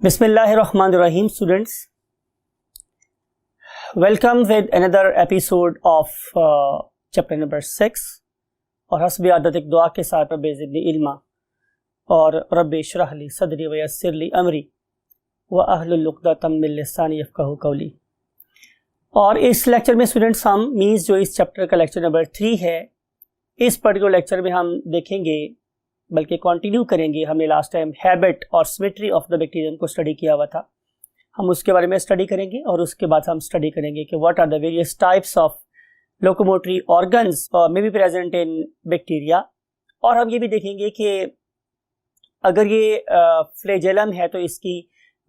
Bismillahirrahmanirrahim, students. Welcome with another episode of chapter number 6 और हस्ब आदत एक दुआ के साथ रब्बे ज़िदनी इल्मा और रब्बे इश्रह ली सदरी व यस्सिर ली अमरी व अहलुल उक़दतम मिन लिसानी यफ़क़हू क़ौली। और इस लेक्चर में स्टूडेंट्स हम मीन्स जो इस चैप्टर का लेक्चर नंबर 3 है, इस पर्टिकुलर लेक्चर में हम देखेंगे बल्कि कंटिन्यू करेंगे। हमने लास्ट टाइम हैबिट और सिमेट्री ऑफ द बैक्टीरियम को स्टडी किया हुआ था, हम उसके बारे में स्टडी करेंगे और उसके बाद हम स्टडी करेंगे कि what are the various types of locomotory organs may be present in bacteria. और हम ये भी देखेंगे कि अगर ये फ्लैजेलम है तो इसकी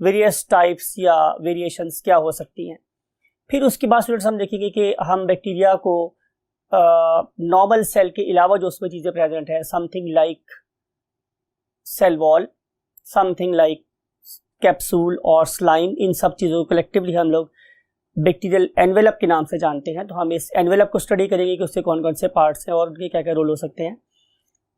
वेरियस टाइप्स या वेरिएशंस क्या हो सकती हैं। फिर उसके बाद स्टूडेंट्स हम देखेंगे कि हम बैक्टीरिया को नॉर्मल सेल के अलावा जो उसमें चीज़ें प्रेजेंट है, something like cell wall, something like capsule और स्लाइम, इन सब चीज़ों को कलेक्टिवली हम लोग बैक्टीरियल एनवेलप के नाम से जानते हैं। तो हम इस एनवेलप को स्टडी करेंगे कि उससे कौन कौन से पार्ट्स हैं और उनके क्या क्या रोल हो सकते हैं।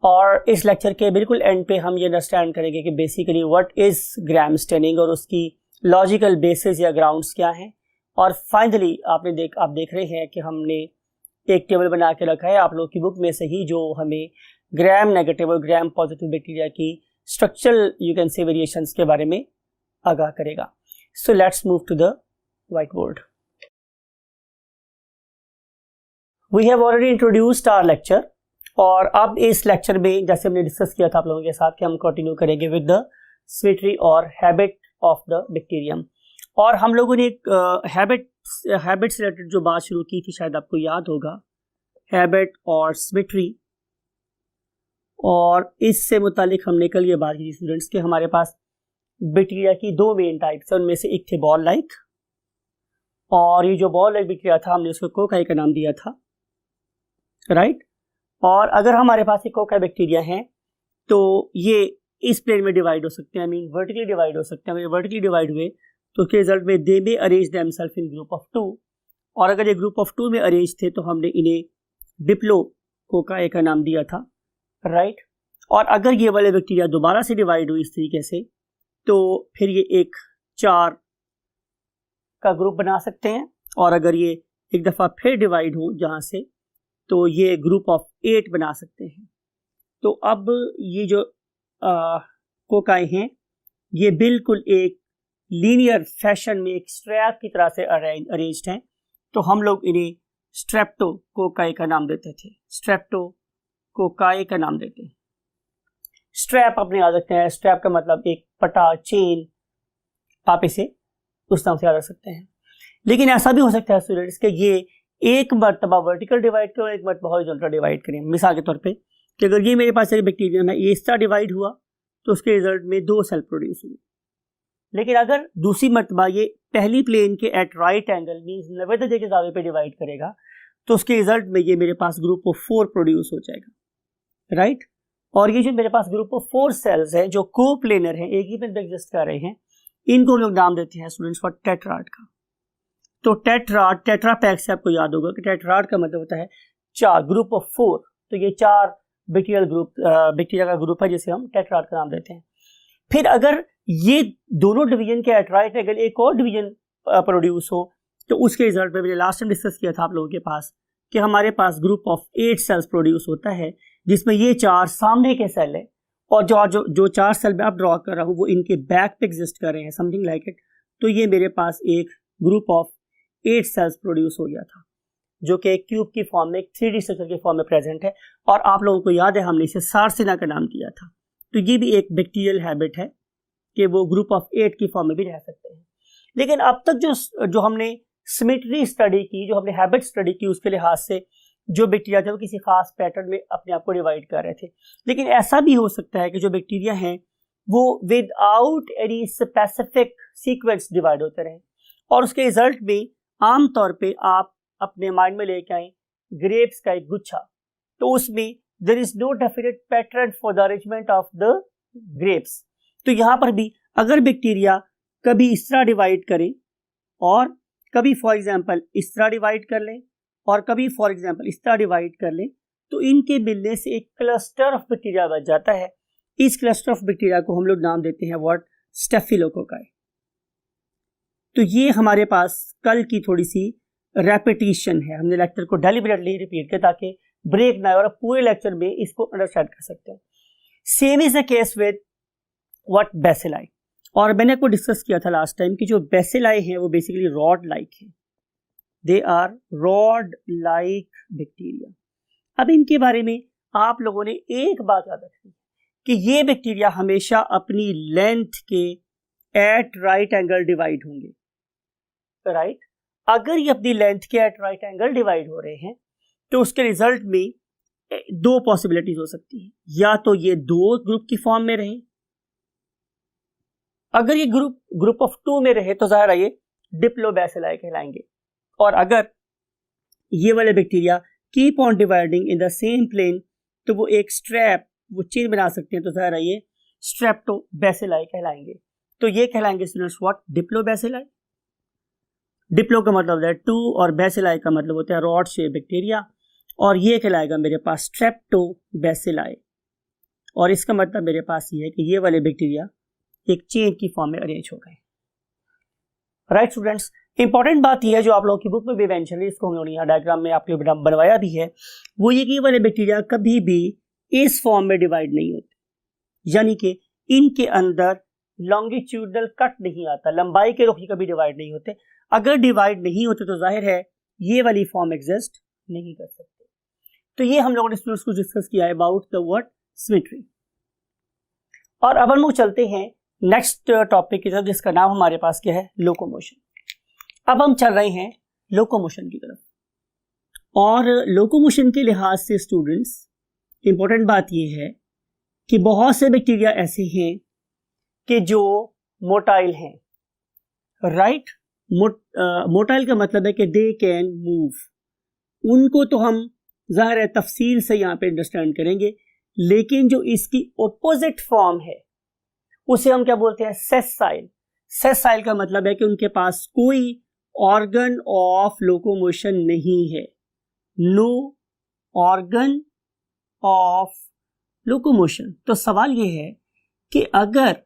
और इस लेक्चर के बिल्कुल एंड पे हम ये अंडरस्टैंड करेंगे कि basically what is gram staining और उसकी लॉजिकल बेसिस या ग्राउंड्स क्या हैं। और फाइनली आप देख रहे हैं कि हमने एक टेबल बना के रखा है आप लोगों की बुक में से ही, जो हमें ग्राम नेगेटिव और ग्राम पॉजिटिव बैक्टीरिया की structural you can say variations के बारे में आगाह करेगा। So let's move to the white board. We have already introduced our lecture और अब इस लेक्चर में जैसे हमने डिस्कस किया था आप लोगों के साथ कि हम कंटिन्यू करेंगे विद द सिमेट्री और हैबिट ऑफ द बैक्टीरियम। और हम लोगों ने एक हैबिट से रिलेटेड जो बात शुरू की थी, शायद आपको याद होगा, हैबिट और सिमेट्री, और इससे मुतालिक हमने कल ये बात की थी स्टूडेंट्स कि हमारे पास बैक्टीरिया की दो मेन टाइप्स है। उनमें से एक थे बॉल लाइक, और ये जो बॉल लाइक बैक्टीरिया था हमने उसको कोकाई का नाम दिया था, राइट। और अगर हमारे पास एक कोकाई बैक्टीरिया है तो ये इस प्लेन में डिवाइड हो सकते हैं, आई मीन वर्टिकली डिवाइड हो सकते हैं। अगर वर्टिकली डिवाइड हुए तो उसके रिजल्ट में they may arrange themselves in group of 2, और अगर ये ग्रुप ऑफ 2 में अरेंज थे तो हमने इन्हें डिप्लो कोकाई का नाम दिया था, राइट। और अगर ये वाले बैक्टीरिया दोबारा से डिवाइड हुई इस तरीके से तो फिर ये एक 4 का ग्रुप बना सकते हैं, और अगर ये एक दफ़ा फिर डिवाइड हो जहाँ से तो ये ग्रुप ऑफ 8 बना सकते हैं। तो अब ये जो कोकाई हैं ये बिल्कुल एक लीनियर फैशन में एक स्ट्रैप की तरह से अरेंज्ड हैं, तो हम लोग इन्हें स्ट्रेप्टो कोकाई का नाम देते थे, स्ट्रेप्टो कोकाई का नाम देते हैं। स्ट्रैप अपने याद रखते हैं, स्ट्रैप का मतलब एक पटा, चेन, आप इसे उस नाम से याद रख सकते हैं। लेकिन ऐसा भी हो सकता है स्टूडेंट्स कि ये एक मरतबा वर्टिकल डिवाइड करें और एक मरतबा हॉरिजॉन्टल डिवाइड करें। मिसाल के तौर पे कि अगर ये मेरे पास एक बैक्टीरिया में ये इस तरह डिवाइड हुआ तो उसके रिजल्ट में 2 सेल प्रोड्यूस हुए। लेकिन अगर दूसरी मरतबा ये पहली प्लेन के at right angle means 90 degree के ज़ाविये पे डिवाइड करेगा तो उसके रिजल्ट में ये मेरे पास ग्रुप ऑफ 4 प्रोड्यूस हो जाएगा, राइट। और ये जो मेरे पास ग्रुप ऑफ 4 सेल्स हैं जो को प्लेनर हैं, एक ही प्लेन पे एग्जिस्ट कर रहे हैं, इनको हम लोग नाम देते हैं स्टूडेंट्स फॉर टेट्राड का। तो टेट्राड, टेट्रापैक से आपको याद होगा कि टेट्राड का मतलब होता है 4, ग्रुप ऑफ 4। तो ये 4 बैक्टीरिया का ग्रुप है जिसे हम टेट्राड का नाम देते हैं। फिर अगर ये दोनों डिवीजन के एट राइट एंगल एक और डिवीजन प्रोड्यूस हो तो उसके रिजल्ट में मैंने लास्ट टाइम डिस्कस किया था आप लोगों के पास कि हमारे पास ग्रुप ऑफ 8 सेल्स प्रोड्यूस होता है, जिसमें ये 4 सामने के सेल है और जो 4 सेल मैं अब ड्रॉ कर रहा हूँ वो इनके बैक पे एग्जिस्ट कर रहे हैं, समथिंग लाइक इट। तो ये मेरे पास एक ग्रुप ऑफ 8 सेल्स प्रोड्यूस हो गया था जो कि एक क्यूब की फॉर्म में, एक 3D स्ट्रक्चर के फॉर्म में प्रेजेंट है। और आप लोगों को याद है हमने इसे सार्सिना का नाम दिया था। तो ये भी एक बैक्टीरियल हैबिट है कि वो ग्रुप ऑफ 8 की फॉर्म में भी रह सकते हैं। लेकिन अब तक जो हमने सिमेट्री स्टडी की, जो हमने हैबिट स्टडी की, उसके लिहाज से जो बैक्टीरिया थे वो किसी खास पैटर्न में अपने आप को डिवाइड कर रहे थे। लेकिन ऐसा भी हो सकता है कि जो बैक्टीरिया हैं वो without any specific sequence divide होते रहे, और उसके रिजल्ट में आमतौर पे आप अपने माइंड में लेके आए ग्रेप्स का एक गुच्छा, तो उसमें there is no definite pattern for the arrangement of the grapes. तो यहाँ पर भी अगर बैक्टीरिया कभी इस तरह डिवाइड करे और कभी फॉर एग्जांपल इस तरह डिवाइड कर ले और कभी फॉर एग्जांपल इस तरह डिवाइड कर ले, तो इनके मिलने से एक क्लस्टर ऑफ बैक्टीरिया बच जाता है। इस क्लस्टर ऑफ बैक्टीरिया को हम लोग नाम देते हैं व्हाट, स्टेफिलोकोकाई। तो ये हमारे पास कल की थोड़ी सी रेपिटेशन है, हमने लेक्चर को डेलिबरेटली रिपीट किया ताकि ब्रेक ना आए और पूरे लेक्चर में इसको अंडरस्टैंड कर सकते हैं। Same is the case with what bacilli, और मैंने आपको डिस्कस किया था लास्ट टाइम कि जो बेसिलाई है वो बेसिकली रॉड लाइक है, they are rod like bacteria. अब इनके बारे में आप लोगों ने एक बात याद रखनी कि ये बैक्टीरिया हमेशा अपनी लेंथ के एट राइट एंगल डिवाइड होंगे, राइट। अगर ये अपनी लेंथ के एट राइट एंगल डिवाइड हो रहे हैं तो उसके रिजल्ट में दो पॉसिबिलिटीज हो सकती है, या तो ये दो ग्रुप की फॉर्म में रहे, अगर ये ग्रुप ऑफ टू में रहे तो जाहिर है ये डिप्लोबैसिलाई कहलाएंगे, और अगर ये वाले bacteria keep on dividing in the same plane तो वो एक स्ट्रैप, वो चेन बना सकते हैं, तो जाहिर है ये स्ट्रेप्टोबैसिलाई कहलाएंगे। तो ये कहलाएंगे स्टूडेंट्स व्हाट, डिप्लोबैसिलाई। डिप्लो का मतलब है टू और बैसिलाई का मतलब होता है रॉड शेप बैक्टीरिया, और ये कहलाएगा मेरे पास स्ट्रेप्टोबैसिलाई, और इसका मतलब मेरे पास ये है कि ये वाले बैक्टीरिया एक चेन की फॉर्म में अरेंज हो गए, राइट स्टूडेंट्स। इंपॉर्टेंट बात यह है जो आप लोगों की बुक में भी इवेंचुअली इसको उन्होंने यहाँ डायग्राम में आपके बनवाया भी है, वो ये कि ये वाले बैक्टीरिया कभी भी इस फॉर्म में डिवाइड नहीं होते, यानी कि इनके अंदर लॉन्गिट्यूडनल कट नहीं आता, लंबाई के रुख कभी डिवाइड नहीं होते। अगर डिवाइड नहीं होते तो जाहिर है ये वाली फॉर्म एग्जिस्ट नहीं कर सकते। तो ये हम लोगों ने स्टूडेंट्स को डिस्कस किया है अबाउट द वर्ड सिमेट्री। और अब हम लोग चलते हैं नेक्स्ट टॉपिक की तरफ, जिसका नाम हमारे पास क्या है, लोकोमोशन। अब हम चल रहे हैं लोकोमोशन की तरफ, और लोकोमोशन के लिहाज से स्टूडेंट्स इंपॉर्टेंट बात यह है कि बहुत से बैक्टीरिया ऐसे हैं कि जो मोटाइल हैं, राइट। मोटाइल का मतलब है कि दे कैन मूव, उनको तो हम ज़ाहिर है तफसील से यहाँ पे अंडरस्टैंड करेंगे, लेकिन जो इसकी ऑपोजिट फॉर्म है उसे हम क्या बोलते हैं, सेसाइल। सेसाइल का मतलब है कि उनके पास कोई ऑर्गन ऑफ लोकोमोशन नहीं है, नो ऑर्गन ऑफ लोकोमोशन। तो सवाल ये है कि अगर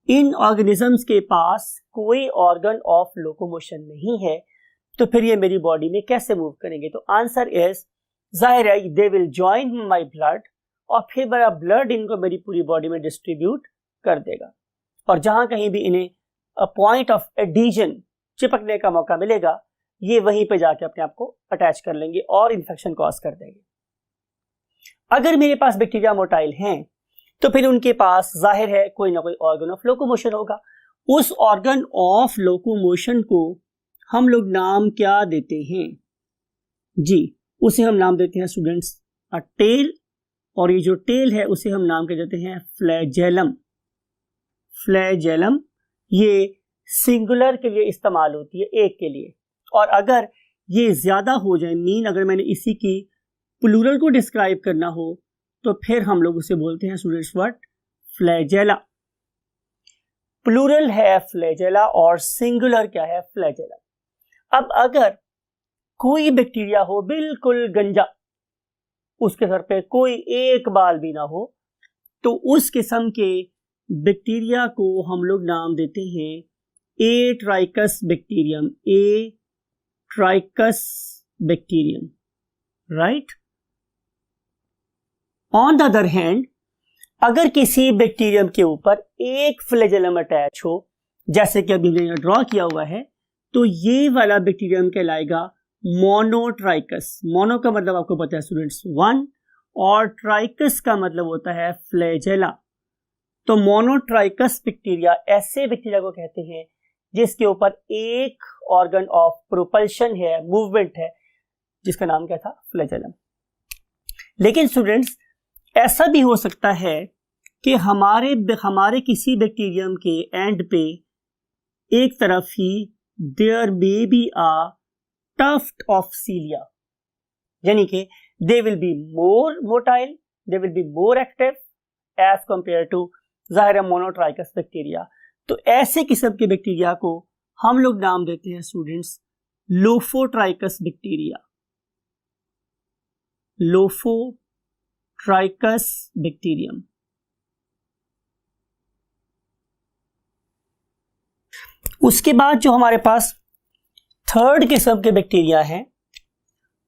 इन ऑर्गेनिजम्स के पास कोई ऑर्गन ऑफ लोकोमोशन नहीं है तो फिर ये मेरी बॉडी में कैसे मूव करेंगे, तो आंसर इज जाहिर है they will join my blood, और फिर मेरा ब्लड इनको मेरी पूरी बॉडी में डिस्ट्रीब्यूट कर देगा, और जहां कहीं भी इन्हें पॉइंट ऑफ एडिशन चिपकने का मौका मिलेगा ये वहीं पे जाके अपने आप को अटैच कर लेंगे और इन्फेक्शन कॉज कर देंगे। अगर मेरे पास बैक्टीरिया मोटाइल हैं तो फिर उनके पास जाहिर है कोई ना कोई ऑर्गन ऑफ लोकोमोशन होगा। उस ऑर्गन ऑफ लोकोमोशन को हम लोग नाम क्या देते हैं जी, उसे हम नाम देते हैं स्टूडेंट्स अ टेल, और ये जो टेल है उसे हम नाम क्या देते हैं, फ्लैजेलम। फ्लैजेलम ये सिंगुलर के लिए इस्तेमाल होती है, एक के लिए, और अगर ये ज्यादा हो जाए, मीन अगर मैंने इसी की प्लूरल को डिस्क्राइब करना हो तो फिर हम लोग उसे बोलते हैं स्टूडेंट्स व्हाट, फ्लैजेला। प्लूरल है फ्लैजेला और सिंगुलर क्या है, फ्लैजेला। अब अगर कोई बैक्टीरिया हो बिल्कुल गंजा, उसके सर पे कोई एक बाल भी ना हो, तो उस किस्म के बैक्टीरिया को हम लोग नाम देते हैं atrichous bacterium, atrichous bacterium, right. On the other hand अगर किसी बैक्टीरियम के ऊपर एक फ्लैजेलम अटैच हो, जैसे कि अभी मैंने ड्रॉ किया हुआ है, तो ये वाला बैक्टीरियम कहलाएगा मोनोट्राइकस। मोनो का मतलब आपको पता है स्टूडेंट्स वन, और ट्राइकस का मतलब होता है फ्लैजेला। तो मोनोट्राइकस बैक्टीरिया ऐसे बैक्टीरिया को कहते हैं जिसके ऊपर एक ऑर्गन ऑफ प्रोपल्शन है, मूवमेंट है, जिसका नाम क्या था, फ्लैजेलम। लेकिन स्टूडेंट्स ऐसा भी हो सकता है कि हमारे किसी बैक्टीरियम के एंड पे एक तरफ ही there may be a tuft of cilia, यानी कि they will be more motile, they will be more active as compare to जाहिर मोनोट्राइकस बैक्टीरिया। तो ऐसे किस्म के बैक्टीरिया को हम लोग नाम देते हैं students lophotrichous bacteria, lophotrichous bacterium. उसके बाद जो हमारे पास थर्ड किस्म के बैक्टीरिया हैं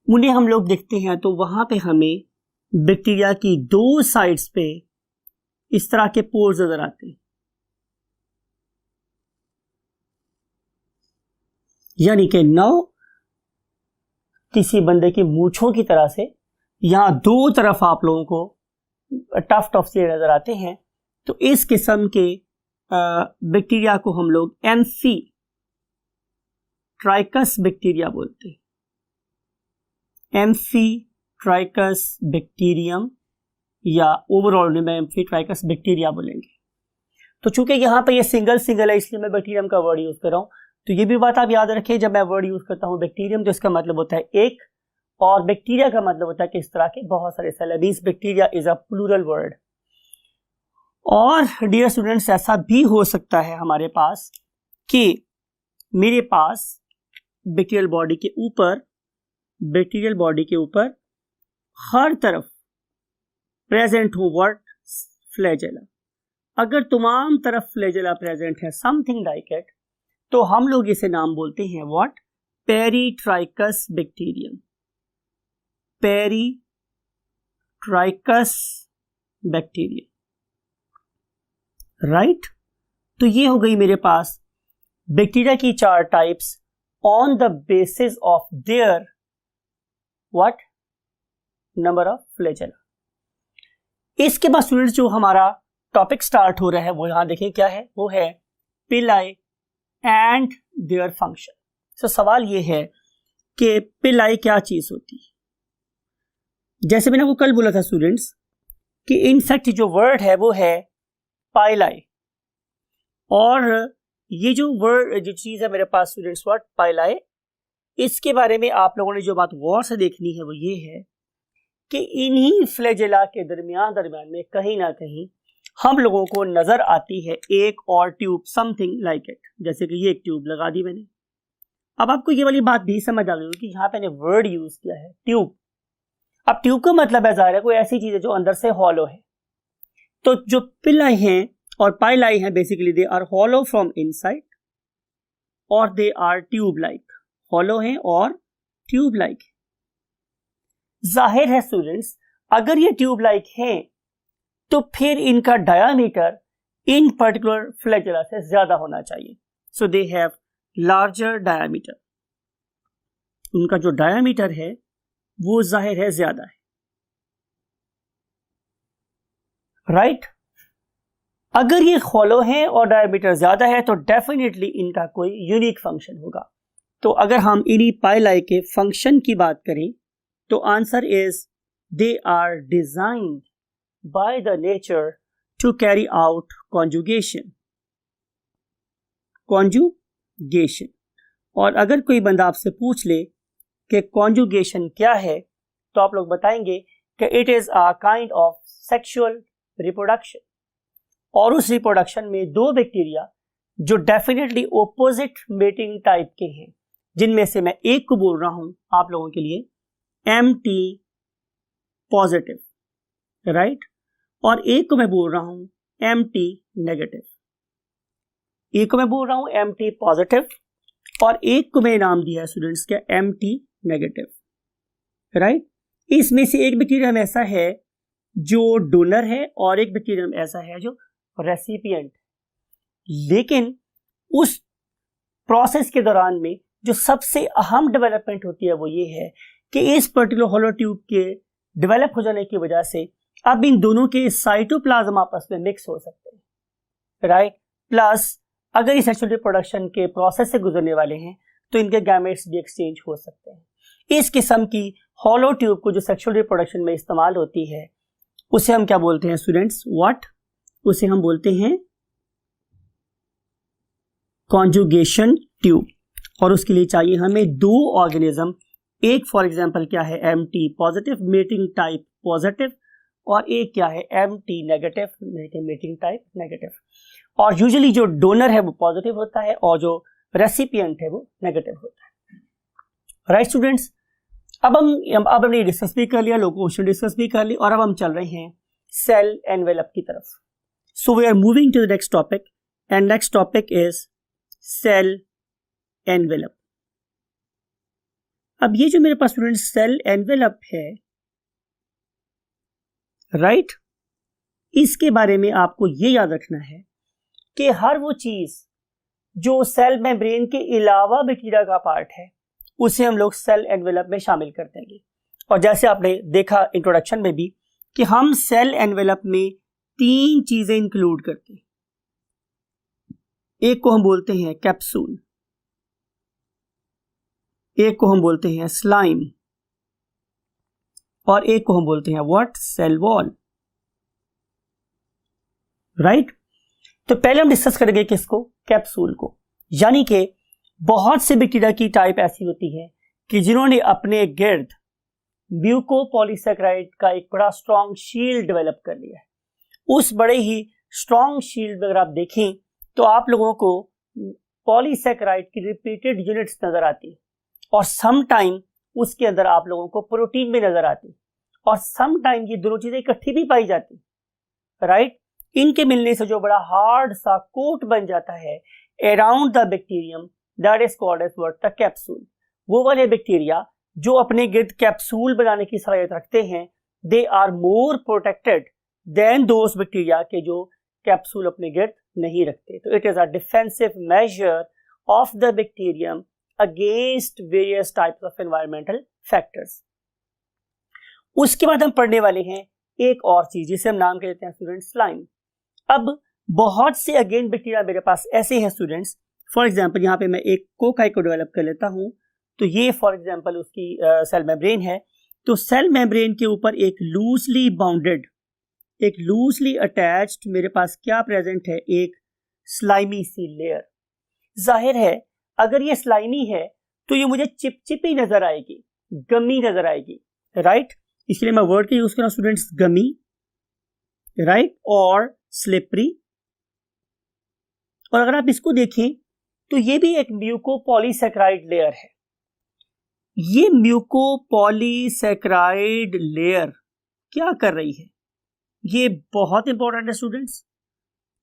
उन्हें हम लोग देखते हैं तो वहां पे हमें बैक्टीरिया की दो साइड्स पे इस तरह के पोर्स नजर आते हैं, यानी कि नौ किसी बंदे की मूंछों की तरह से यहां दो तरफ आप लोगों को टफ टफ से नजर आते हैं। तो इस किस्म के बैक्टीरिया को हम लोग एम्फी ट्राइकस बैक्टीरिया बोलते हैं, एम्फी ट्राइकस बैक्टीरियम या ओवरऑल में एम्फी ट्राइकस बैक्टीरिया बोलेंगे। तो चूंकि यहाँ पे ये सिंगल है इसलिए मैं बैक्टीरियम का वर्ड यूज कर रहा हूं। तो ये भी बात आप याद रखें, जब मैं वर्ड यूज करता हूं बैक्टीरियम तो इसका मतलब होता है एक, और बैक्टीरिया का मतलब होता है कि इस तरह के बहुत सारे cell. Means bacteria is a plural word. और डियर स्टूडेंट्स, ऐसा भी हो सकता है हमारे पास कि मेरे पास बैक्टीरियल बॉडी के ऊपर हर तरफ प्रेजेंट हो वर्ड फ्लैजेला। अगर तमाम तरफ फ्लैजेला प्रेजेंट है, समथिंग लाइक इट, तो हम लोग इसे नाम बोलते हैं what, peritrichous bacterium, peritrichous bacterium, right. तो ये हो गई मेरे पास बैक्टीरिया की चार types on the basis of their what, number of flagella. इसके बाद स्टूडेंट्स जो हमारा टॉपिक स्टार्ट हो रहा है वो यहां देखें क्या है, वो है पिलाई एंड देयर फंक्शन। तो सवाल ये है कि पिलाई क्या चीज होती है। जैसे मैंने वो कल बोला था स्टूडेंट्स कि इनफैक्ट जो वर्ड है वो है पाइलाई, और ये जो चीज है मेरे पास स्टूडेंट्स व्हाट, पाइलाई, इसके बारे में आप लोगों ने जो बात गौर से देखनी है वो ये है कि इन्हीं फ्लैजेला के दरमियान में कहीं ना कहीं हम लोगों को नजर आती है एक और ट्यूब, समथिंग लाइक इट। जैसे कि ये एक ट्यूब लगा दी मैंने। अब आपको ये वाली बात भी समझ आ गई कि यहाँ पे मैंने वर्ड यूज किया है ट्यूब। अब ट्यूब का मतलब है जाहिर है कोई ऐसी चीज है जो अंदर से हॉलो है। तो जो पिलाई हैं और पाइलाई हैं basically they are hollow from inside और they are tube like, hollow हैं और ट्यूब लाइक। जाहिर है स्टूडेंट्स अगर ये ट्यूब लाइक हैं तो फिर इनका डायामीटर इन पर्टिकुलर फ्लैजेला से ज्यादा होना चाहिए। सो दे हैव लार्जर डायामीटर, उनका जो डायामीटर है वो जाहिर है ज्यादा है, राइट। अगर ये हॉलो है और डायामीटर ज्यादा है तो डेफिनेटली इनका कोई यूनिक फंक्शन होगा। तो अगर हम इन्हीं पाइलाई के फंक्शन की बात करें तो answer is they are designed by the nature to carry out conjugation. और अगर कोई बंदा आपसे पूछ ले कि कॉन्जुगेशन क्या है तो आप लोग बताएंगे कि it is a kind of sexual reproduction. और उस रिप्रोडक्शन में दो बैक्टीरिया जो डेफिनेटली ओपोजिट मेटिंग टाइप के हैं, जिनमें से मैं एक को बोल रहा हूं आप लोगों के लिए MT पॉजिटिव, राइट, और एक को मैं बोल रहा हूं MT नेगेटिव। एक को मैं बोल रहा हूं MT पॉजिटिव और एक को मैं नाम दिया है स्टूडेंट्स क्या, MT नेगेटिव, राइट। इसमें से एक बैक्टीरियम ऐसा है जो डोनर है और एक बैक्टीरियम ऐसा है जो रेसिपिएंट। लेकिन उस प्रोसेस के दौरान में जो सबसे अहम डेवलपमेंट होती है वो ये है कि इस पर्टिकुलर हॉलो ट्यूब के डेवलप हो जाने की वजह से अब इन दोनों के साइटोप्लाज्म आपस में मिक्स हो सकते हैं, राइट। प्लस अगर ये सेक्सुअल रिप्रोडक्शन के प्रोसेस से गुजरने वाले हैं तो इनके गैमेट्स भी एक्सचेंज हो सकते हैं। इस किस्म की हॉलो ट्यूब को जो सेक्सुअल रिप्रोडक्शन में इस्तेमाल होती है उसे हम क्या बोलते हैं स्टूडेंट्स, व्हाट, उसे हम बोलते हैं कॉन्जुगेशन ट्यूब। और उसके लिए चाहिए हमें दो ऑर्गेनिज्म, एक फॉर एग्जांपल क्या है MT positive mating type positive और एक क्या है MT negative mating type negative. और यूजुअली जो डोनर है वो पॉजिटिव होता है और जो रेसिपिएंट है वो नेगेटिव होता है, राइट स्टूडेंट्स। अब हमने डिस्कस भी कर लिया, लोकोमोशन डिस्कस भी कर ली, और अब हम चल रहे हैं सेल एनवेलप की तरफ। So we are moving to the next topic and next topic is cell envelope. अब ये जो मेरे पास स्टूडेंट्स सेल एनवेलप है, राइट, इसके बारे में आपको ये याद रखना है कि हर वो चीज जो सेल मेम्ब्रेन के अलावा बैक्टीरिया का पार्ट है उसे हम लोग सेल एनवेलप में शामिल कर देंगे। और जैसे आपने देखा इंट्रोडक्शन में भी कि हम सेल एनवेलप में 3 चीजें इंक्लूड करते हैं। एक को हम बोलते हैं कैप्सूल, एक को हम बोलते हैं स्लाइम, और एक को हम बोलते हैं व्हाट, सेल वॉल, राइट। तो पहले हम डिस्कस करेंगे किसको, कैप्सूल को। यानी कि बहुत से बैक्टीरिया की टाइप ऐसी होती है कि जिन्होंने अपने गिर्द म्यूकोपॉलीसैकेराइड का एक बड़ा स्ट्रॉन्ग शील्ड डेवलप कर लिया है। उस बड़े ही स्ट्रॉन्ग शील्ड में अगर आप देखें तो आप लोगों को पॉलीसैकेराइड की रिपीटेड यूनिट्स नजर आती है, और सम टाइम उसके अंदर आप लोगों को प्रोटीन भी नजर आती है, और सम टाइम ये दोनों चीजें इकट्ठी भी पाई जाती, राइट। इनके मिलने से जो बड़ा हार्ड सा कोट बन जाता है around the bacterium, that is called as what, the capsule. वो वाले बैक्टीरिया जो अपने गिर्द कैप्सूल बनाने की सलाहियत रखते हैं, they are more protected than those bacteria के जो कैप्सूल अपने गिर्द नहीं रखते। तो it is a defensive measure of the bacterium against various types of environmental factors. उसके बाद हम पढ़ने वाले हैं एक और चीज जिसे हम नाम कहते हैं स्टूडेंट स्लाइम। अब बहुत से अगेन बैक्टीरिया मेरे पास ऐसे हैं स्टूडेंट्स, फॉर एग्जांपल यहाँ पे मैं एक कोकाई को डेवलप कर लेता हूँ। तो ये फॉर एग्जांपल उसकी सेल मेम्ब्रेन है। तो सेल मेम्ब्रेन के ऊपर एक लूजली बाउंडेड, एक लूजली अटैच्ड मेरे पास क्या प्रेजेंट है, एक स्लाइमी सी लेयर। जाहिर है अगर ये स्लाइमी है तो ये मुझे चिपचिपी नजर आएगी, गमी नजर आएगी, राइट। इसलिए मैं वर्ड का यूज कर रहा हूं स्टूडेंट्स, गमी, राइट, और स्लिपरी। और अगर आप इसको देखें तो ये भी एक म्यूकोपॉलीसैकेराइड लेयर है। ये म्यूकोपॉलीसैकेराइड लेयर क्या कर रही है, ये बहुत इंपॉर्टेंट है स्टूडेंट्स।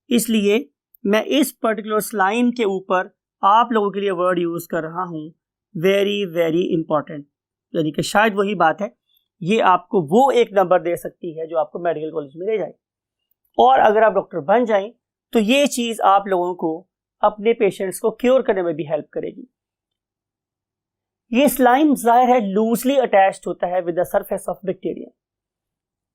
इसलिए मैं इस पर्टिकुलर स्लाइम के ऊपर आप लोगों के लिए वर्ड यूज कर रहा हूं, वेरी वेरी इंपॉर्टेंट। यानी कि शायद वही बात है, ये आपको वो एक नंबर दे सकती है जो आपको मेडिकल कॉलेज में ले जाए, और अगर आप डॉक्टर बन जाएं तो ये चीज आप लोगों को अपने पेशेंट्स को क्योर करने में भी हेल्प करेगी। ये स्लाइम जाहिर है लूजली अटैच्ड होता है with the surface of bacteria.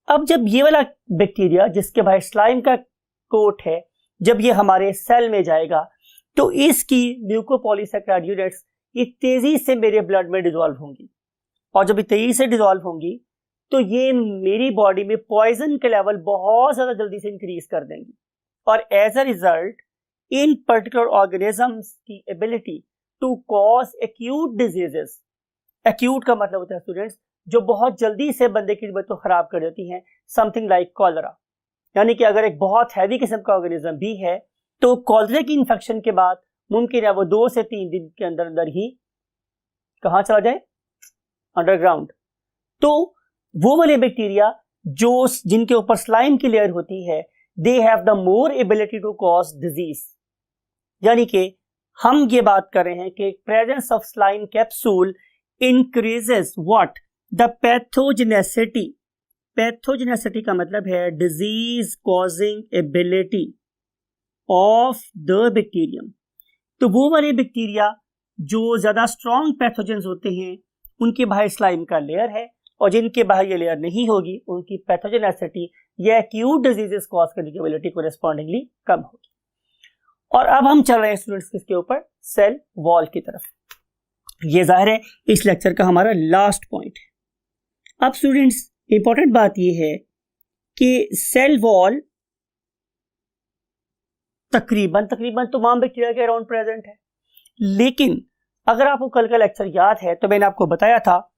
अब जब ये वाला बैक्टीरिया जिसके बाहर स्लाइम का कोट है, जब ये हमारे सेल में जाएगा तो इसकी म्यूकोपॉलीसैकेराइड यूनिट्स ये तेजी से मेरे ब्लड में डिसॉल्व होंगी, और जब ये तेजी से डिसॉल्व होंगी तो ये मेरी बॉडी में पॉइजन के लेवल बहुत ज्यादा जल्दी से इंक्रीज कर देंगी, और as a result in particular organisms की ability to cause acute diseases. Acute का मतलब होता है स्टूडेंट्स जो बहुत जल्दी से बंदे की तबीयत को खराब कर देती हैं, समथिंग लाइक कॉलरा। यानी कि अगर एक बहुत हैवी किस्म का ऑर्गेनिज्म भी है तो कॉलरा की इंफेक्शन के बाद मुमकिन है वो 2 से 3 दिन के अंदर अंदर ही कहां चला जाए, अंडरग्राउंड। तो वो वाले बैक्टीरिया जो जिनके ऊपर स्लाइम की लेयर होती है, they have the more ability to cause disease. यानी कि हम ये बात कर रहे हैं कि presence of slime capsule increases what, the pathogenicity. Pathogenicity का मतलब है disease causing ability of the bacterium. तो वो वाले बैक्टीरिया जो ज्यादा स्ट्रॉन्ग पैथोजेंस होते हैं उनके बाहर स्लाइम का लेयर है, और जिनके बाहर ये लेयर नहीं होगी उनकी पैथोजेनेसिटी या एक्यूट डिजीजेस कॉज करने की एबिलिटी कोरेस्पॉन्डिंगली कम होगी। और अब हम चल रहे हैं स्टूडेंट्स किसके ऊपर, सेल वॉल की तरफ। ये जाहिर है इस लेक्चर का हमारा लास्ट पॉइंट है। अब स्टूडेंट्स इंपॉर्टेंट बात यह है कि सेल वॉल तकरीबन तमाम बैक्टीरिया के अराउंड प्रेजेंट है, लेकिन अगर आपको कल का लेक्चर याद है तो मैंने आपको बताया था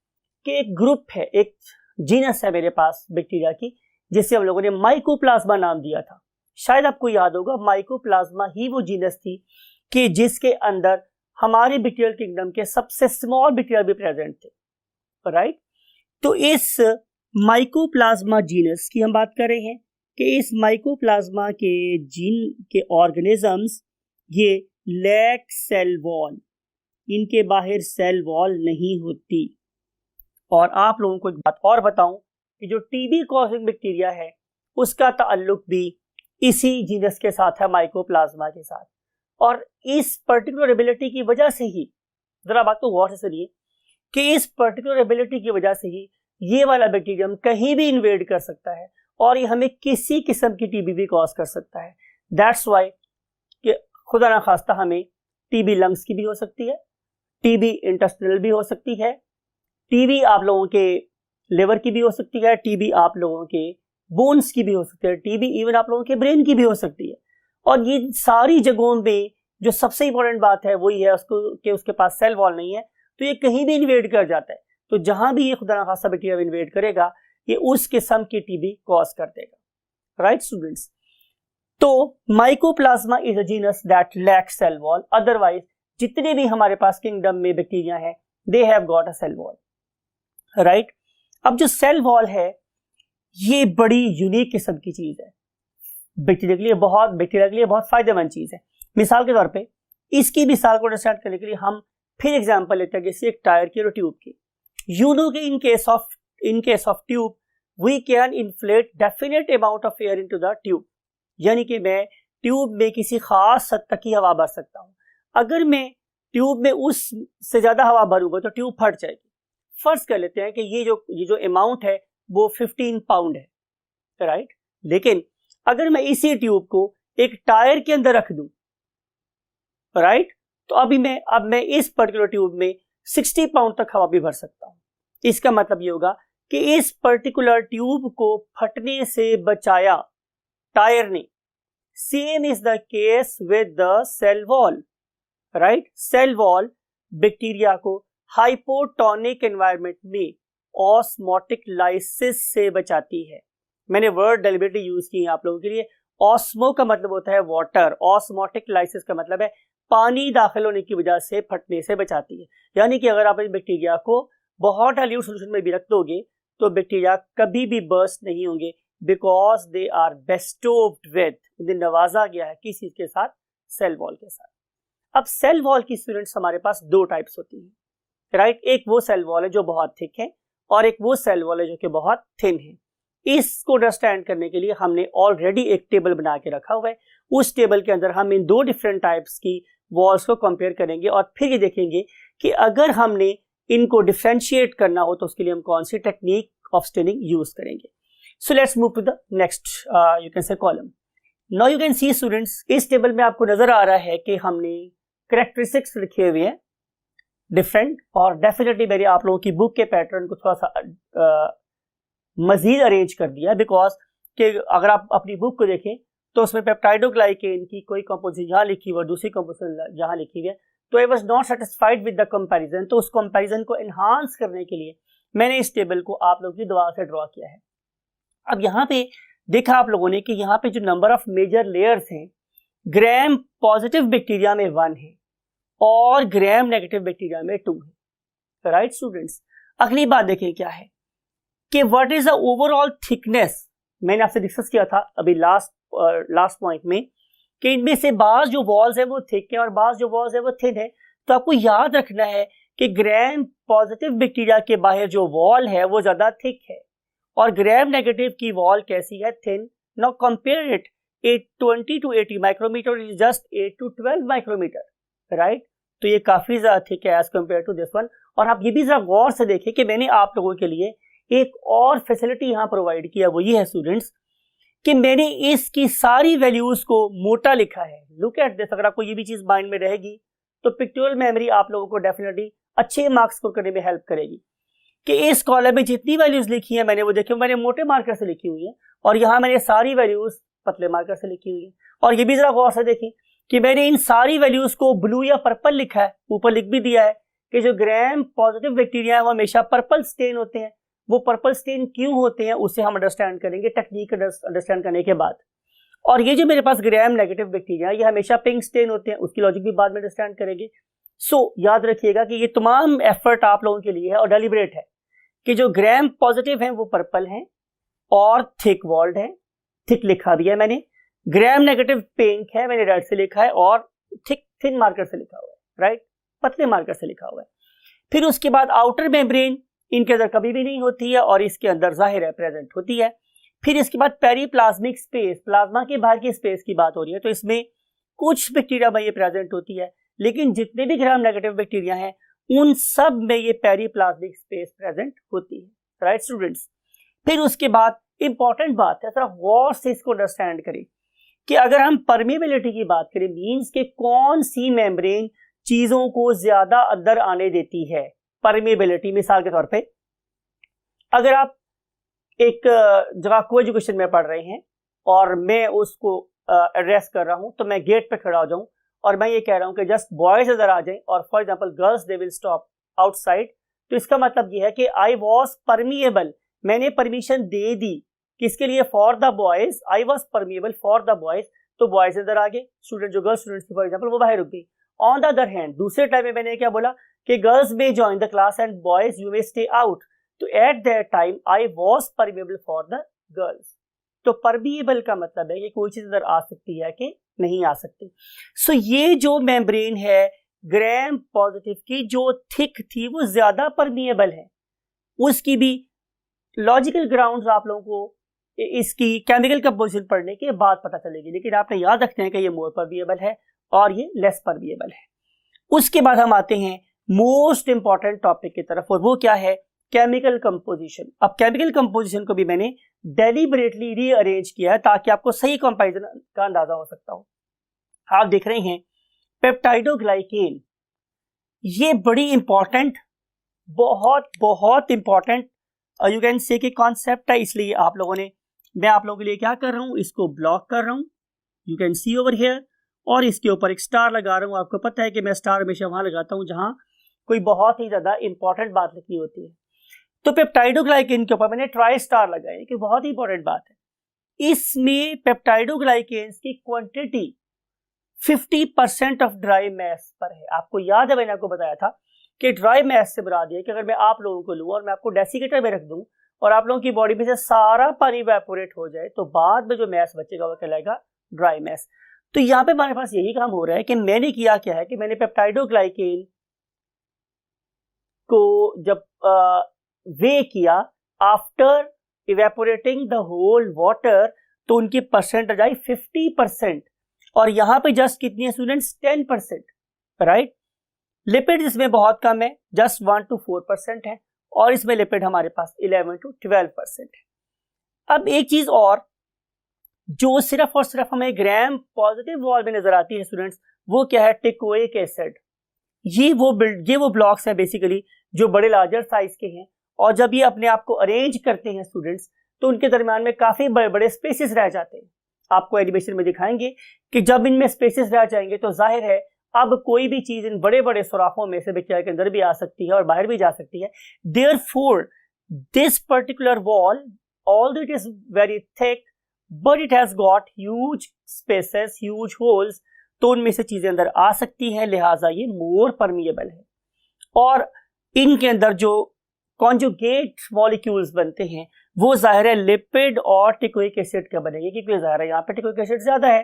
कि एक ग्रुप है, एक जीनस है मेरे पास बैक्टीरिया की, जिसे हम लोगों ने माइकोप्लाज्मा नाम दिया था। शायद आपको याद होगा माइकोप्लाज्मा ही वो जीनस थी कि जिसके अंदर हमारे बैक्टीरियल किंगडम के सबसे स्मॉल बैक्टीरिया भी प्रेजेंट थे, राइट। तो इस माइकोप्लाज्मा जीनस की हम बात कर रहे हैं कि इस माइकोप्लाज्मा के जीन के ऑर्गेनिजम्स ये लैक सेल वॉल, इनके बाहर सेल वॉल नहीं होती। और आप लोगों को एक बात और बताऊं कि जो टीबी कॉजिंग बैक्टीरिया है उसका ताल्लुक भी इसी जीनस के साथ है, माइकोप्लाज्मा के साथ। और इस पर्टिकुलर एबिलिटी की वजह से ही, जरा बात को गौर से सुनिए, कि इस पर्टिकुलर एबिलिटी की वजह से ही ये वाला बैक्टीरियम कहीं भी इन्वेड कर सकता है और ये हमें किसी किस्म की टीबी भी कॉज कर सकता है। दैट्स वाई कि खुदा ना खास्ता हमें टीबी लंग्स की भी हो सकती है, टीबी इंटेस्टाइनल भी हो सकती है, टीबी आप लोगों के लिवर की भी हो सकती है, टीबी आप लोगों के बोन्स की भी हो सकती है, टीबी इवन आप लोगों के ब्रेन की भी हो सकती है। और ये सारी जगहों में जो सबसे इंपॉर्टेंट बात है वही है उसको कि उसके पास सेल वॉल नहीं है, तो ये कहीं भी इन्वेड कर जाता है। तो जहां भी ये खुदा ना खास्ता बैक्टीरिया इन्वेड करेगा ये उस किस्म की टीबी कॉज कर देगा। राइट स्टूडेंट्स, तो mycoplasma is a genus that lack cell wall, otherwise जितने भी हमारे पास किंगडम में बैक्टीरिया हैं they have got a cell wall. Right, अब जो सेल वॉल है ये बड़ी यूनिक किस्म की चीज है, बैक्टीरिया के लिए बहुत फायदेमंद चीज है। मिसाल के तौर पे इसकी मिसाल को अंडरस्टैंड करने के लिए हम फिर एग्जांपल लेते हैं जैसे एक टायर की और ट्यूब की। यू नो कि in case of tube we can inflate definite amount of air into the tube, यानी कि मैं ट्यूब में किसी खास हद तक ही हवा भर सकता हूं। अगर मैं ट्यूब में उससे ज्यादा हवा भरूंगा तो ट्यूब फट जाएगी। फर्ज कर लेते हैं कि ये जो अमाउंट है वो 15 पाउंड है, राइट। लेकिन अगर मैं इसी ट्यूब को एक टायर के अंदर रख दूं, राइट, तो अब मैं इस पर्टिकुलर ट्यूब में 60 पाउंड तक हवा भी भर सकता हूं। इसका मतलब ये होगा कि इस पर्टिकुलर ट्यूब को फटने से बचाया टायर ने। Same is the case with the cell wall, right. Cell wall bacteria को हाइपोटोनिक एनवायरनमेंट में ऑस्मोटिक लाइसिस से बचाती है। मैंने वर्ड डेलिबरेटली यूज किए आप लोगों के लिए। ऑस्मो का मतलब होता है वाटर, ऑस्मोटिक लाइसिस का मतलब है पानी दाखिल होने की वजह से फटने से बचाती है। यानी कि अगर आप इस बैक्टीरिया को बहुत डाइल्यूट सॉल्यूशन में भी रख दोगे तो बैक्टीरिया कभी भी बर्स्ट नहीं होंगे, बिकॉज दे आर बेस्टोव्ड विद, उन्हें नवाजा गया है किस चीज के साथ? सेल वॉल के साथ। अब सेल वॉल की स्टूडेंट्स हमारे पास दो टाइप्स होती है, राइट। एक वो सेल वॉल है जो बहुत थिक है और एक वो सेल वॉल है जो कि बहुत थिन है। इसको अंडरस्टैंड करने के लिए हमने ऑलरेडी एक टेबल बना के रखा हुआ है। उस टेबल के अंदर हम इन दो डिफरेंट टाइप्स की वॉल्स को कंपेयर करेंगे और फिर ये देखेंगे कि अगर हमने इनको डिफरेंशिएट करना हो तो उसके लिए हम कौन सी टेक्निक ऑफ स्टेनिंग यूज करेंगे। So let's move to the next you can say column. Now you can see students, इस टेबल में आपको नजर आ रहा है कि हमने कैरेक्टरिस्टिक्स लिखे हुए हैं डिफरेंट, और डेफिनेटली मेरे आप लोगों की बुक के पैटर्न को थोड़ा सा मजीद अरेंज कर दिया, बिकॉज कि अगर आप अपनी बुक को देखें तो उसमें पेप्टाइडोग्लाइकेन की कोई कंपोजिशन यहाँ लिखी हुई और दूसरी कंपोजिशन यहाँ लिखी हुई है, तो I was not satisfied with the comparison. तो उस कंपैरिजन को एनहांस करने के लिए मैंने इस टेबल को आप लोगों की दुआ से ड्रॉ किया है। अब यहाँ पे देखा आप लोगों ने कि यहाँ पे जो नंबर ऑफ मेजर लेयर्स हैं, ग्राम पॉजिटिव बैक्टीरिया में 1 है और ग्राम नेगेटिव बैक्टीरिया में 2 है, राइट स्टूडेंट्स। अगली बात देखें क्या है कि what is the overall thickness. मैंने आपसे डिस्कस किया था अभी लास्ट पॉइंट में कि इनमें से बाज जो वॉल्स है वो थिक है और बाज जो वॉल्स है वो थिन है। तो आपको याद रखना है कि ग्राम पॉजिटिव बैक्टीरिया के बाहर जो वॉल है वो ज्यादा थिक है और ग्राम नेगेटिव की वॉल कैसी है? Thin. Now compare it, 20 to 80 micrometre is just 8 to 12 micrometre, right. तो ये काफी ज्यादा थिक है as compare to this one. और आप ये भी जरा गौर से देखें कि मैंने आप लोगों के लिए एक और फैसिलिटी यहां प्रोवाइड किया, वो ये है स्टूडेंट्स कि मैंने इसकी सारी वैल्यूज को मोटा लिखा है। Look at this. अगर आपको ये भी चीज माइंड में रहेगी तो पिक्टोरियल मेमोरी आप लोगों को डेफिनेटली अच्छे मार्क्स स्कोर करने में हेल्प करेगी कि इस कॉलम में जितनी वैल्यूज लिखी है मैंने वो देखी, मैंने मोटे मार्कर से लिखी हुई है और यहाँ मैंने सारी वैल्यूज पतले मार्कर से लिखी हुई है। और ये भी जरा गौर से देखें कि मैंने इन सारी वैल्यूज को ब्लू या पर्पल लिखा है, ऊपर लिख भी दिया है कि जो ग्राम पॉजिटिव बैक्टीरिया है वो हमेशा पर्पल स्टेन होते हैं। वो पर्पल स्टेन क्यों होते हैं उसे हम अंडरस्टैंड करेंगे टेक्निक अंडरस्टैंड करने के बाद। और ये जो मेरे पास ग्राम नेगेटिव बैक्टीरिया ये हमेशा पिंक स्टेन होते हैं, उसकी लॉजिक भी बाद में अंडरस्टैंड करेंगे। सो याद रखिएगा कि ये तमाम एफर्ट आप लोगों के लिए है और डेलिब्रेट है कि जो ग्राम पॉजिटिव हैं वो पर्पल हैं और थिक वॉल्ड है, थिक लिखा भी है मैंने। ग्राम नेगेटिव पिंक है, मैंने रेड से लिखा है और थिक थिन मार्कर से लिखा हुआ है, राइट, पतले मार्कर से लिखा हुआ है। फिर उसके बाद आउटर मेम्ब्रेन इनके अंदर कभी भी नहीं होती है और इसके अंदर जाहिर है प्रेजेंट होती है। फिर इसके बाद पेरीप्लाज्मिक स्पेस, प्लाज्मा के बाहर की स्पेस की बात हो रही है, तो इसमें कुछ बैक्टीरिया में ये प्रेजेंट होती है, लेकिन जितने भी ग्राम नेगेटिव बैक्टीरिया हैं उन सब में ये पेरीप्लाज्मिक स्पेस प्रेजेंट होती है, राइट स्टूडेंट्स। फिर उसके बाद इंपॉर्टेंट बात है, जरा गौर से इसको अंडरस्टैंड करें कि अगर हम परमेबिलिटी की बात करें, मींस के कौन सी मेम्ब्रेन चीजों को ज्यादा अंदर आने देती है, परमेबिलिटी। मिसाल के तौर पे अगर आप एक जगह को एजुकेशन में पढ़ रहे हैं और मैं उसको एड्रेस कर रहा हूं, तो मैं गेट पे खड़ा हो जाऊं और मैं ये कह रहा हूं कि जस्ट बॉयज इधर आ जाएं और for example girls they will stop outside, तो इसका मतलब ये है कि आई वाज परमिएबल, मैंने परमिशन दे दी किसके लिए, for the boys, I was permeable for the boys, तो बॉयज इधर आ गए, स्टूडेंट जो गर्ल्स स्टूडेंट्स थी फॉर एग्जांपल वो बाहर रुक गई। ऑन द अदर हैंड दूसरे टाइम में मैंने क्या बोला कि girls may join the class and boys you may stay out, तो at that time I was permeable for the girls. तो परमिएबल का मतलब है कि कोई चीज अंदर आ सकती है कि नहीं आ सकती। सो ये जो मेम्ब्रेन है ग्राम पॉजिटिव की जो थिक थी वो ज्यादा परमिएबल है, उसकी भी लॉजिकल ग्राउंड्स आप लोगों को इसकी केमिकल कंपोजिशन पढ़ने के बाद पता चलेगी, लेकिन आपने याद रखना है कि ये मोर परमिएबल है और ये लेस परमिएबल है। उसके बाद हम आते हैं मोस्ट इंपॉर्टेंट टॉपिक की तरफ, और वो क्या है, केमिकल कंपोजिशन। अब केमिकल कंपोजिशन को भी मैंने डेलिबरेटली रीअरेंज किया है ताकि आपको सही कंपैरिजन का अंदाजा हो सकता हो। आप देख रहे हैं पेप्टाइडोग्लाइकेन, ये बड़ी इंपॉर्टेंट, बहुत बहुत इंपॉर्टेंट यू कैन से कि कॉन्सेप्ट है, इसलिए आप लोगों ने, मैं आप लोगों के लिए क्या कर रहा हूं, इसको ब्लॉक कर रहा हूं, you can C over here, और इसके ऊपर एक स्टार लगा रहा हूं। आपको पता है कि मैं स्टार हमेशा वहां लगाता हूं जहां कोई बहुत ही ज्यादा इंपॉर्टेंट बात लिखनी होती है। तो पेप्टाइडोग्लाइकेन के ऊपर मैंने ट्राई स्टार लगाया कि बहुत ही इंपॉर्टेंट बात है। इसमें पेप्टाइडोग्लाइकेन की क्वांटिटी 50% ऑफ ड्राई मैस पर है। आपको याद है मैंने आपको बताया था कि ड्राई मैस से मुराद है कि अगर मैं आप लोगों को लूं और मैं आपको डेसिकेटर में रख दूं और आप लोगों की बॉडी में से सारा पानी इवेपोरेट हो जाए, तो बाद में जो मैस बचेगा वो कहलाएगा ड्राई मैस। तो यहाँ पे हमारे पास यही काम हो रहा है कि मैंने किया क्या है कि मैंने पेप्टाइडोग्लाइकेन को जब वे किया after evaporating the whole water, तो उनकी परसेंटेज आई 50%, और यहां पे जस्ट कितनी है स्टूडेंट्स, 10%, राइट। लिपिड इसमें बहुत कम है, जस्ट 1 to 4% है, और इसमें लिपिड हमारे पास 11 to 12% है। अब एक चीज और जो सिर्फ और सिर्फ हमें ग्राम पॉजिटिव वॉल में नजर आती है स्टूडेंट्स, वो क्या है, टिकोइक एसिड। ये वो ब्लॉक्स है बेसिकली जो बड़े लार्जर साइज के हैं, और जब ये अपने आप को अरेंज करते हैं स्टूडेंट्स, तो उनके दरमियान में काफी बड़े बड़े स्पेसेस रह जाते हैं। आपको एनिमेशन में दिखाएंगे कि जब इनमें स्पेसेस रह जाएंगे तो जाहिर है अब कोई भी चीज इन बड़े बड़े सुराखों में से बैक्टीरिया के अंदर भी आ सकती है और बाहर भी जा सकती है। Therefore this particular wall, although it is very thick but it has got huge spaces, huge holes, तो उनमें से चीजें अंदर आ सकती हैं, लिहाजा ये मोर परमिएबल है। और इनके अंदर जो कॉन्जुगेट मॉलिक्यूल्स बनते हैं वो जाहिर है लिपिड और टिकोइक एसिड का बनेंगे, क्योंकि जाहिर है यहाँ पे टिकोइक एसिड ज्यादा है,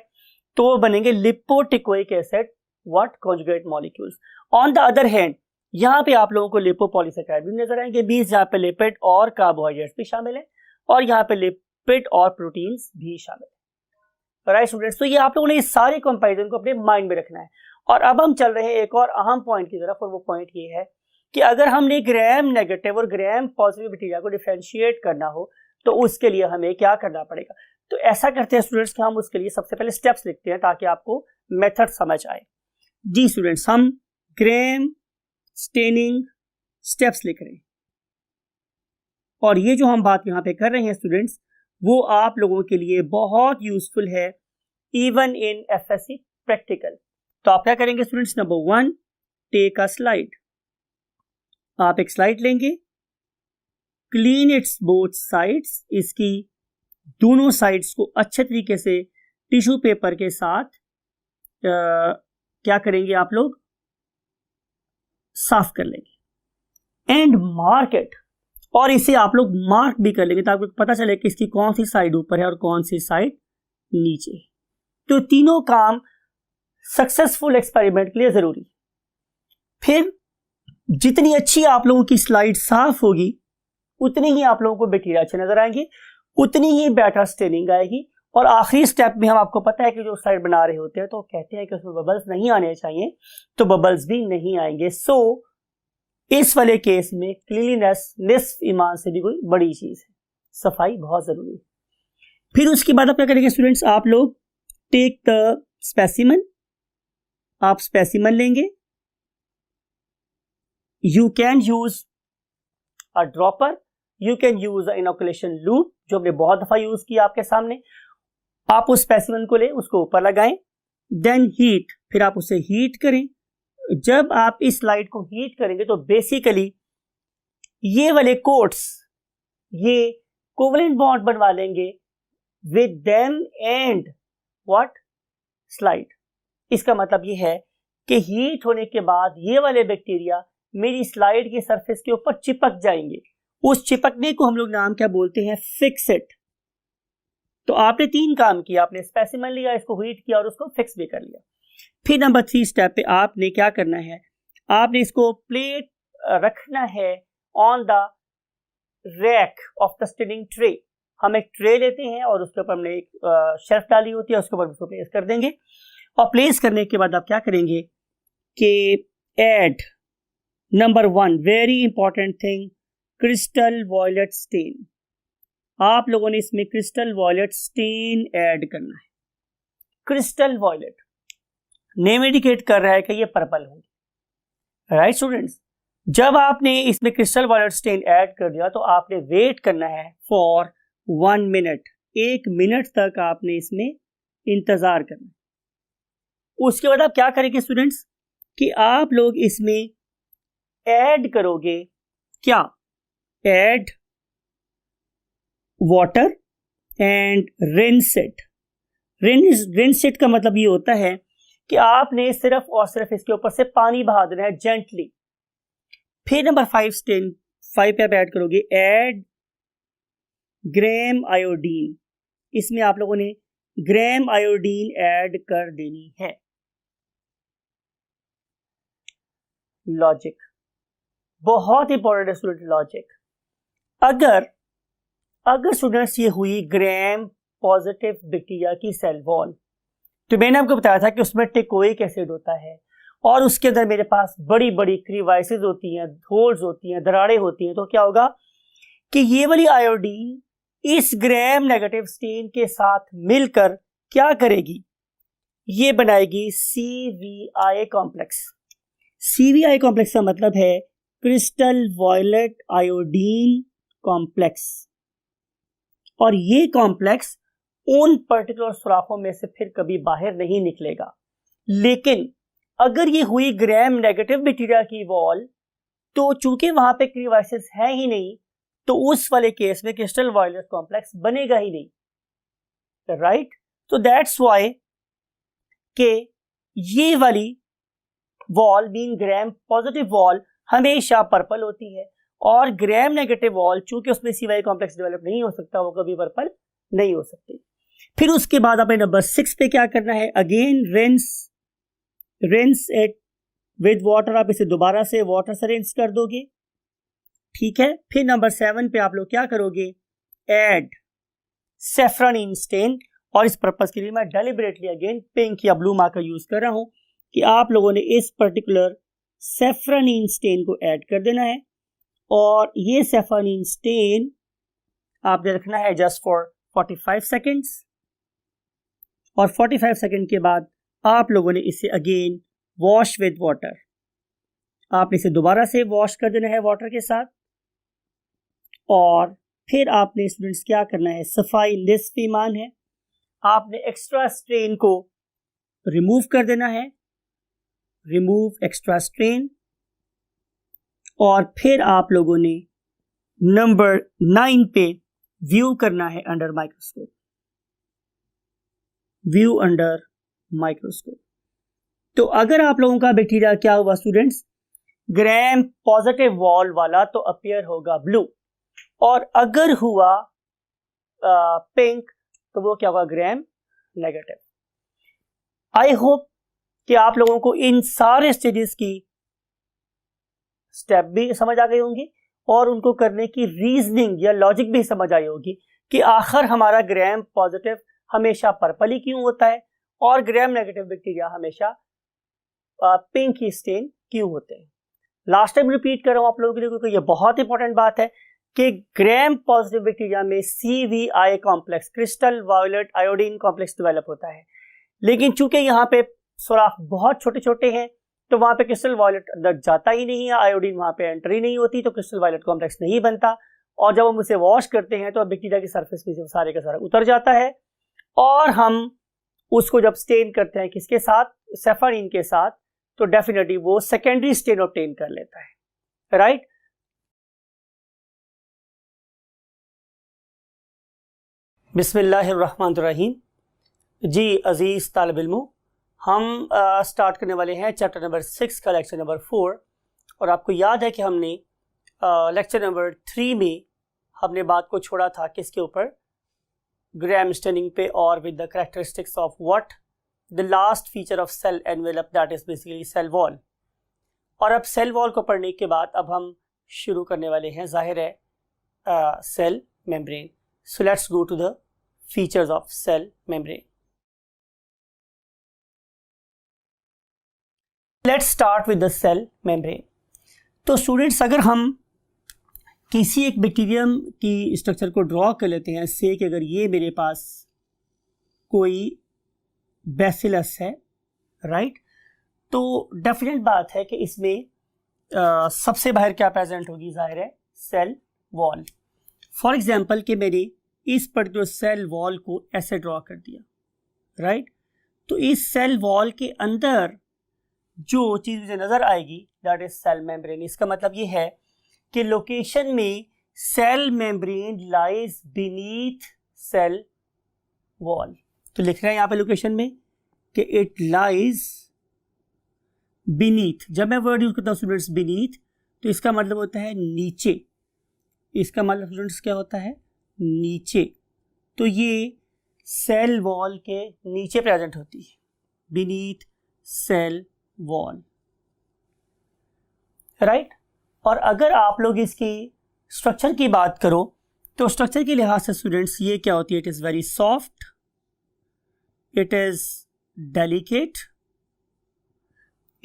तो वो बनेंगे lipoteichoic acid what conjugate molecules. On the other hand यहाँ पे आप लोगों को लिपोपॉलीसेकेराइड भी नजर आएंगे, बीच यहाँ पे लिपिड और कार्बोहाइड्रेट्स भी शामिल है, और यहाँ पे लिपिड और प्रोटीन्स भी शामिल है, राइट स्टूडेंट्स। तो ये आप लोगों ने इस सारे कंपैरिजन को अपने माइंड में रखना है। और अब हम चल रहे हैं एक और अहम पॉइंट की तरफ, और वो पॉइंट ये है कि अगर हमने ग्राम नेगेटिव और ग्राम पॉजिटिव बैक्टीरिया को डिफरेंशिएट करना हो तो उसके लिए हमें क्या करना पड़ेगा। तो ऐसा करते हैं स्टूडेंट्स कि हम उसके लिए सबसे पहले स्टेप्स लिखते हैं ताकि आपको मेथड समझ आए। जी स्टूडेंट्स, हम ग्राम स्टेनिंग स्टेप्स लिख रहे हैं, और ये जो हम बात यहाँ पे कर रहे हैं स्टूडेंट्स, वो आप लोगों के लिए बहुत यूजफुल है इवन इन एफएससी प्रैक्टिकल। तो आप क्या करेंगे students, number 1, take a slide. आप एक स्लाइड लेंगे, क्लीन इट्स बोथ साइड्स, इसकी दोनों साइड्स को अच्छे तरीके से टिश्यू पेपर के साथ क्या करेंगे आप लोग, साफ कर लेंगे। एंड मार्क इट, और इसे आप लोग मार्क भी कर लेंगे ताकि आपको पता चले कि इसकी कौन सी साइड ऊपर है और कौन सी साइड नीचे है। तो तीनों काम सक्सेसफुल एक्सपेरिमेंट के लिए जरूरी। फिर जितनी अच्छी आप लोगों की स्लाइड साफ होगी उतनी ही आप लोगों को बैक्टीरिया अच्छे नजर आएंगे, उतनी ही बेटर स्टेनिंग आएगी। और आखिरी स्टेप में हम आपको पता है कि जो स्लाइड बना रहे होते हैं तो कहते हैं कि उसमें बबल्स नहीं आने चाहिए, तो बबल्स भी नहीं आएंगे। सो इस वाले केस में क्लीनलीनेस निस्फ ईमान से भी कोई बड़ी चीज है, सफाई बहुत जरूरी है। फिर उसके बाद आप क्या करेंगे स्टूडेंट्स, आप लोग टेक द स्पेसिमन, आप स्पेसिमन लेंगे। You can use a dropper, you can use a inoculation loop, जो हमने बहुत दफा यूज किया आपके सामने। आप उस स्पेसिमन को ले, उसको ऊपर लगाएं, देन हीट, फिर आप उसे हीट करें। जब आप इस स्लाइड को हीट करेंगे तो बेसिकली ये वाले कोट्स ये कोवलेंट बॉन्ड बनवा लेंगे with them and what slide. इसका मतलब ये है कि हीट होने के बाद ये वाले बैक्टीरिया मेरी स्लाइड की सरफेस के ऊपर चिपक जाएंगे। उस चिपकने को हम लोग नाम क्या बोलते हैं, फिक्स इट। तो आपने 3 काम किया, आपने स्पेसिमन लिया, इसको हीट किया और उसको फिक्स भी कर लिया। फिर नंबर 3 स्टेप पे आपने क्या करना है, आपने इसको प्लेट रखना है on the rack of the staining tray. हम एक ट्रे लेते हैं और उसके ऊपर हमने एक शेल्फ डाली होती है, उसके ऊपर उसको प्लेस कर देंगे। और प्लेस करने के बाद आप क्या करेंगे कि add number 1 very important thing, crystal violet stain. आप लोगों ने इसमें क्रिस्टल वॉयलेट स्टेन ऐड करना है। क्रिस्टल वॉयलेट नेम इंडिकेट कर रहा है कि ये पर्पल होंगे, राइट स्टूडेंट्स। जब आपने इसमें क्रिस्टल वॉयलेट स्टेन ऐड कर दिया तो आपने वेट करना है फॉर 1 मिनट, 1 मिनट तक आपने इसमें इंतजार करना है। उसके बाद आप क्या करेंगे स्टूडेंट्स कि आप लोग इसमें ऐड करोगे क्या, add water and rinse it. Rinse it का मतलब ये होता है कि आपने सिर्फ और सिर्फ इसके ऊपर से पानी बहा देना है जेंटली। फिर नंबर 5 पे आप ऐड करोगे ऐड ग्राम आयोडीन। इसमें आप लोगों ने ग्राम आयोडीन ऐड कर देनी है। लॉजिक बहुत इंपॉर्टेंट है स्टूडेंट, लॉजिक। अगर स्टूडेंट्स ये हुई ग्राम पॉजिटिव बैक्टीरिया की सेल वॉल, तो मैंने आपको बताया था कि उसमें टिकोइक एसिड होता है और उसके अंदर मेरे पास बड़ी बड़ी क्रीवाइसेस होती हैं, होल्स होती हैं, दरारें होती हैं। तो क्या होगा कि ये वाली आयोडीन इस ग्राम नेगेटिव स्टेन के साथ मिलकर क्या करेगी, ये बनाएगी CVI कॉम्प्लेक्स। CVI कॉम्प्लेक्स का मतलब है क्रिस्टल वॉयलेट आयोडीन कॉम्प्लेक्स। और ये कॉम्प्लेक्स उन पर्टिकुलर सुराखों में से फिर कभी बाहर नहीं निकलेगा। लेकिन अगर ये हुई ग्राम नेगेटिव बैक्टीरिया की वॉल, तो चूंकि वहां पे क्रीवाइसिस है ही नहीं, तो उस वाले केस में क्रिस्टल वॉयलेट कॉम्प्लेक्स बनेगा ही नहीं, राइट। तो दैट्स व्हाई के ये वाली wall being gram positive wall हमेशा पर्पल होती है और ग्राम नेगेटिव वॉल चूंकि उसमें CVI कॉम्प्लेक्स डेवलप नहीं हो सकता, वो कभी पर्पल नहीं हो सकती। फिर उसके बाद आपने नंबर 6 पे क्या करना है, again rinse it with water. आप इसे दोबारा से वाटर से रिंस कर दोगे, ठीक है। फिर नंबर 7 पे आप लोग क्या करोगे, ऐड सेफ्रोनिन स्टेन। और इस पर्पस के लिए मैं डेलिबरेटली अगेन पिंक या ब्लू मार्कर यूज कर रहा हूं कि आप लोगों ने इस पर्टिकुलर सेफ्रोनिन स्टेन को ऐड कर देना है। और ये सेफ्रोनिन स्टेन आपने रखना है जस्ट फॉर 45 सेकेंड्स। और 45 सेकेंड के बाद आप लोगों ने इसे अगेन वॉश विद वाटर, आपने इसे दोबारा से वॉश कर देना है वाटर के साथ। और फिर आपने स्टूडेंट्स क्या करना है, सफाई निस्फ ईमान है, आपने एक्स्ट्रा स्ट्रेन को रिमूव कर देना है, रिमूव एक्स्ट्रा स्ट्रेन। और फिर आप लोगों ने नंबर 9 पे व्यू करना है under microscope, view under microscope. तो अगर आप लोगों का बैक्टीरिया क्या हुआ स्टूडेंट्स, ग्राम पॉजिटिव वॉल वाला, तो अपीयर होगा ब्लू। और अगर हुआ पिंक तो वो क्या होगा, ग्राम नेगेटिव। आई होप कि आप लोगों को इन सारे स्टेजेस की स्टेप भी समझ आ गई होंगी और उनको करने की रीजनिंग या लॉजिक भी समझ आई होगी कि आखिर हमारा ग्राम पॉजिटिव हमेशा पर्पल ही क्यों होता है और ग्राम नेगेटिव बैक्टीरिया हमेशा पिंक ही स्टेन क्यों होते हैं। लास्ट टाइम रिपीट कर रहा हूं आप लोगों के लिए क्योंकि ये बहुत इंपॉर्टेंट बात है कि ग्राम पॉजिटिव बैक्टीरिया में CVI complex, crystal violet iodine complex develop होता है, लेकिन चूंकि यहाँ पे सुराख बहुत छोटे छोटे हैं तो वहां पे क्रिस्टल वायलेट अंदर जाता ही नहीं है, आयोडीन वहां पे एंटर ही नहीं होती, तो क्रिस्टल वायलेट कॉम्प्लेक्स नहीं बनता और जब हम उसे वॉश करते हैं तो बैक्टीरिया की सरफेस पे से सारे का सारा उतर जाता है और हम उसको जब स्टेन करते हैं किसके साथ, सेफारिन के साथ, तो डेफिनेटली वो सेकेंडरी स्टेन ऑब्टेन कर लेता है, राइट। बिस्मिल्लाहिर्रहमानिर्रहीम। जी अजीज तालिब इल्मों, हम स्टार्ट करने वाले हैं चैप्टर नंबर 6 का लेक्चर नंबर 4 और आपको याद है कि हमने लेक्चर नंबर 3 में हमने बात को छोड़ा था किसके ऊपर, ग्राम स्टेनिंग पे और with the characteristics of what the last feature of cell envelope that is basically cell wall. और अब सेल वॉल को पढ़ने के बाद अब हम शुरू करने वाले हैं जाहिर है cell membrane. So let's go to the features of cell membrane. Let's start with the cell membrane. तो स्टूडेंट्स अगर हम किसी एक बैक्टीरियम की स्ट्रक्चर को ड्रॉ कर लेते हैं, से कि अगर ये मेरे पास कोई बैसिलस है, राइट, तो डेफिनेट बात है कि इसमें सबसे बाहर क्या प्रेजेंट होगी, जाहिर है सेल वॉल। फॉर एग्जांपल कि मैंने इस पर्टिकुलर सेल वॉल को ऐसे ड्रॉ कर दिया, राइट, तो इस सेल वॉल के अंदर जो चीज़ मुझे नज़र आएगी दैट इज सेल मेम्ब्रेन। इसका मतलब ये है कि लोकेशन में cell membrane lies beneath cell wall. तो लिख रहे हैं यहाँ पे लोकेशन में कि इट लाइज बीनीथ। जब मैं वर्ड यूज करता हूँ स्टूडेंट्स बीनीथ, तो इसका मतलब होता है नीचे। इसका मतलब स्टूडेंट्स क्या होता है, नीचे। तो ये सेल वॉल के नीचे प्रेजेंट होती है, बीनीथ सेल वॉल, राइट। और अगर आप लोग इसकी स्ट्रक्चर की बात करो तो स्ट्रक्चर के लिहाज से स्टूडेंट्स ये क्या होती है, it is very soft, it is delicate,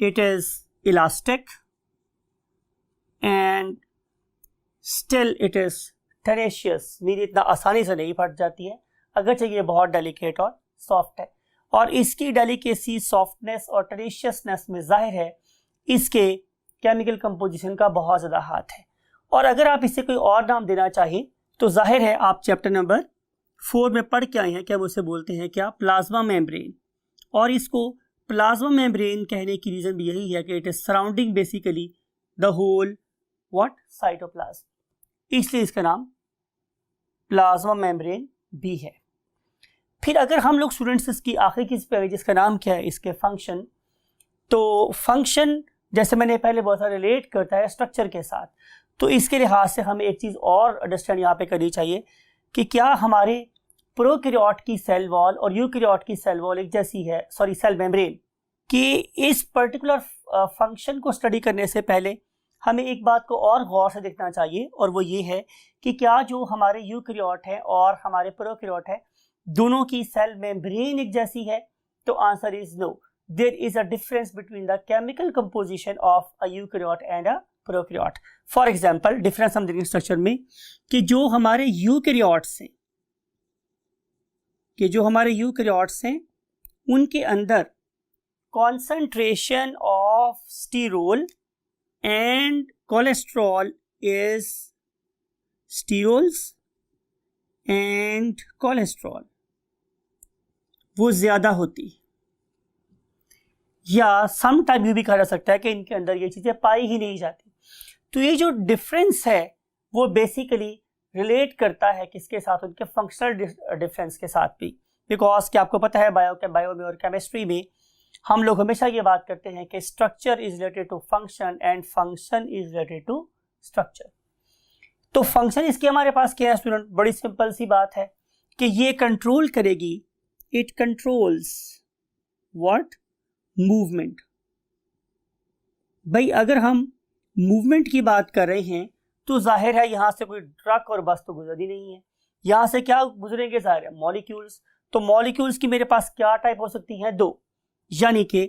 it is elastic and still it is tenacious. Mean इतना आसानी से नहीं फट जाती है, अगरचे ये बहुत डेलिकेट और सॉफ्ट है। और इसकी डेलिकेसी, सॉफ्टनेस और टेनेशियसनेस में जाहिर है इसके केमिकल कंपोजिशन का बहुत ज़्यादा हाथ है। और अगर आप इसे कोई और नाम देना चाहें तो जाहिर है आप चैप्टर नंबर 4 में पढ़ के आए हैं, क्या उसे बोलते हैं क्या, प्लाज्मा मेम्ब्रेन। और इसको प्लाज्मा मेम्ब्रेन कहने की रीज़न भी यही है कि it is surrounding basically the whole what, cytoplasm, इसलिए इसका नाम प्लाज्मा मेम्ब्रेन भी है। फिर अगर हम लोग स्टूडेंट्स इसकी आखिरी चीज़ पे जिसका नाम क्या है, इसके फंक्शन, तो फंक्शन जैसे मैंने पहले बहुत सारे रिलेट करता है स्ट्रक्चर के साथ, तो इसके लिहाज से हमें एक चीज़ और अंडरस्टैंड यहाँ पे करनी चाहिए कि क्या हमारे प्रोकैरियोट की सेल वॉल और यूकैरियोट की सेल वॉल एक जैसी है, सॉरी सेल मेम्ब्रेन, कि इस पर्टिकुलर फंक्शन को स्टडी करने से पहले हमें एक बात को और गौर से देखना चाहिए और वो ये है कि क्या जो हमारे यूकैरियोट है और हमारे प्रोकैरियोट है दोनों की सेल मेम्ब्रेन एक जैसी है। तो answer is no, there is a difference between the chemical composition of a eukaryote and a prokaryote. For example difference हम देखेंगे स्ट्रक्चर में कि जो हमारे यूकैरियोट्स हैं उनके अंदर concentration of sterol and cholesterol is sterols and cholesterol वो ज्यादा होती, या सम टाइम ये भी कहा जा सकता है कि इनके अंदर ये चीजें पाई ही नहीं जाती। तो ये जो डिफरेंस है वो बेसिकली रिलेट करता है किसके साथ, उनके फंक्शनल डिफरेंस के साथ भी। बिकॉज कि आपको पता है बायो में और केमिस्ट्री में हम लोग हमेशा ये बात करते हैं कि structure is related to function and function is related to structure. तो फंक्शन इसके हमारे पास क्या है स्टूडेंट, बड़ी सिंपल सी बात है कि ये कंट्रोल करेगी, इट कंट्रोल्स व्हाट, मूवमेंट। भाई अगर हम मूवमेंट की बात कर रहे हैं तो जाहिर है यहां से कोई ट्रक और बस तो गुजरती नहीं है, यहां से क्या गुजरेंगे, जाहिर है मॉलिक्यूल्स। तो मॉलिक्यूल्स की मेरे पास क्या टाइप हो सकती हैं, दो, यानी कि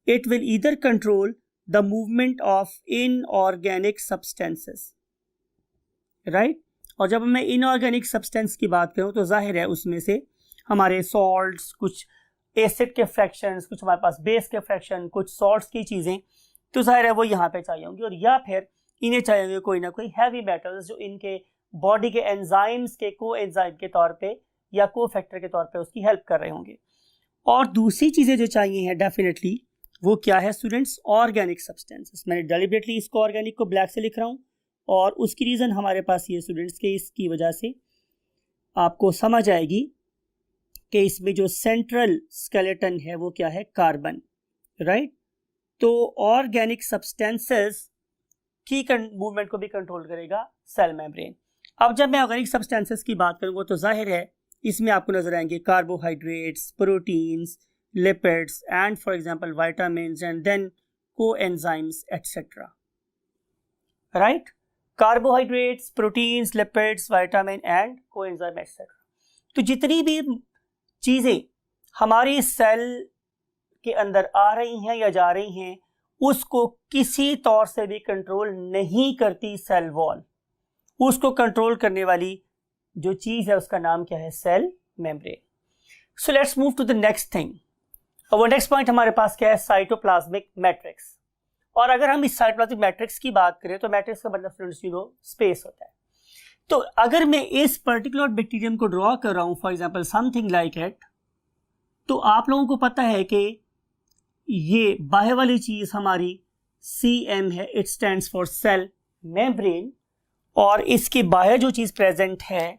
it will either control the movement of inorganic substances, right. और जब मैं इनऑर्गेनिक सब्सटेंस की बात करूं तो जाहिर है उसमें से हमारे सॉल्ट्स, कुछ एसिड के फ्रैक्शंस, कुछ हमारे पास बेस के फ्रैक्शन, कुछ सॉल्ट्स की चीजें, तो जाहिर है वो यहाँ पे चाहिए होंगी। और या फिर इन्हें चाहिए होंगे कोई ना कोई हैवी मेटल्स जो इनके बॉडी के एंजाइम्स के को एंजाइम के तौर पे या को फैक्टर के तौर पे उसकी हेल्प कर रहे होंगे। और दूसरी चीजें जो चाहिए हैं डेफिनेटली वो क्या है स्टूडेंट्स, ऑर्गेनिक सब्सटेंसेस। मैंने डेलिबरेटली इसको ऑर्गेनिक को ब्लैक से लिख रहा हूँ और उसकी रीजन हमारे पास ये स्टूडेंट्स के इसकी वजह से आपको समझ आएगी कि इसमें जो सेंट्रल स्केलेटन है वो क्या है, कार्बन, राइट। तो ऑर्गेनिक सब्सटेंसेस की मूवमेंट को भी कंट्रोल करेगा सेल मेम्ब्रेन। अब जब मैं ऑर्गेनिक सब्सटेंसेस की बात करूंगा तो जाहिर है इसमें आपको नजर आएंगे carbohydrates, proteins, lipids and for example vitamins and then coenzymes etcetera, right. Carbohydrates, proteins, lipids, vitamin and coenzyme etcetera. तो जितनी भी चीजें हमारी सेल के अंदर आ रही हैं या जा रही हैं उसको किसी तौर से भी कंट्रोल नहीं करती सेल वॉल। उसको कंट्रोल करने वाली जो चीज है उसका नाम क्या है, cell membrane. So let's move to the next thing. और नेक्स्ट पॉइंट हमारे पास क्या है, साइटोप्लाज्मिक मैट्रिक्स। और अगर हम इस साइटोप्लाज्मिक मैट्रिक्स की बात करें तो मैट्रिक्स का मतलब स्टूडेंट्स स्पेस होता है। तो अगर मैं इस पर्टिकुलर बैक्टीरियम को ड्रॉ कर रहा हूं for example something like it, तो आप लोगों को पता है कि ये बाहर वाली चीज हमारी CM है, it stands for sale membrane. और इसके बाहर जो चीज प्रेजेंट है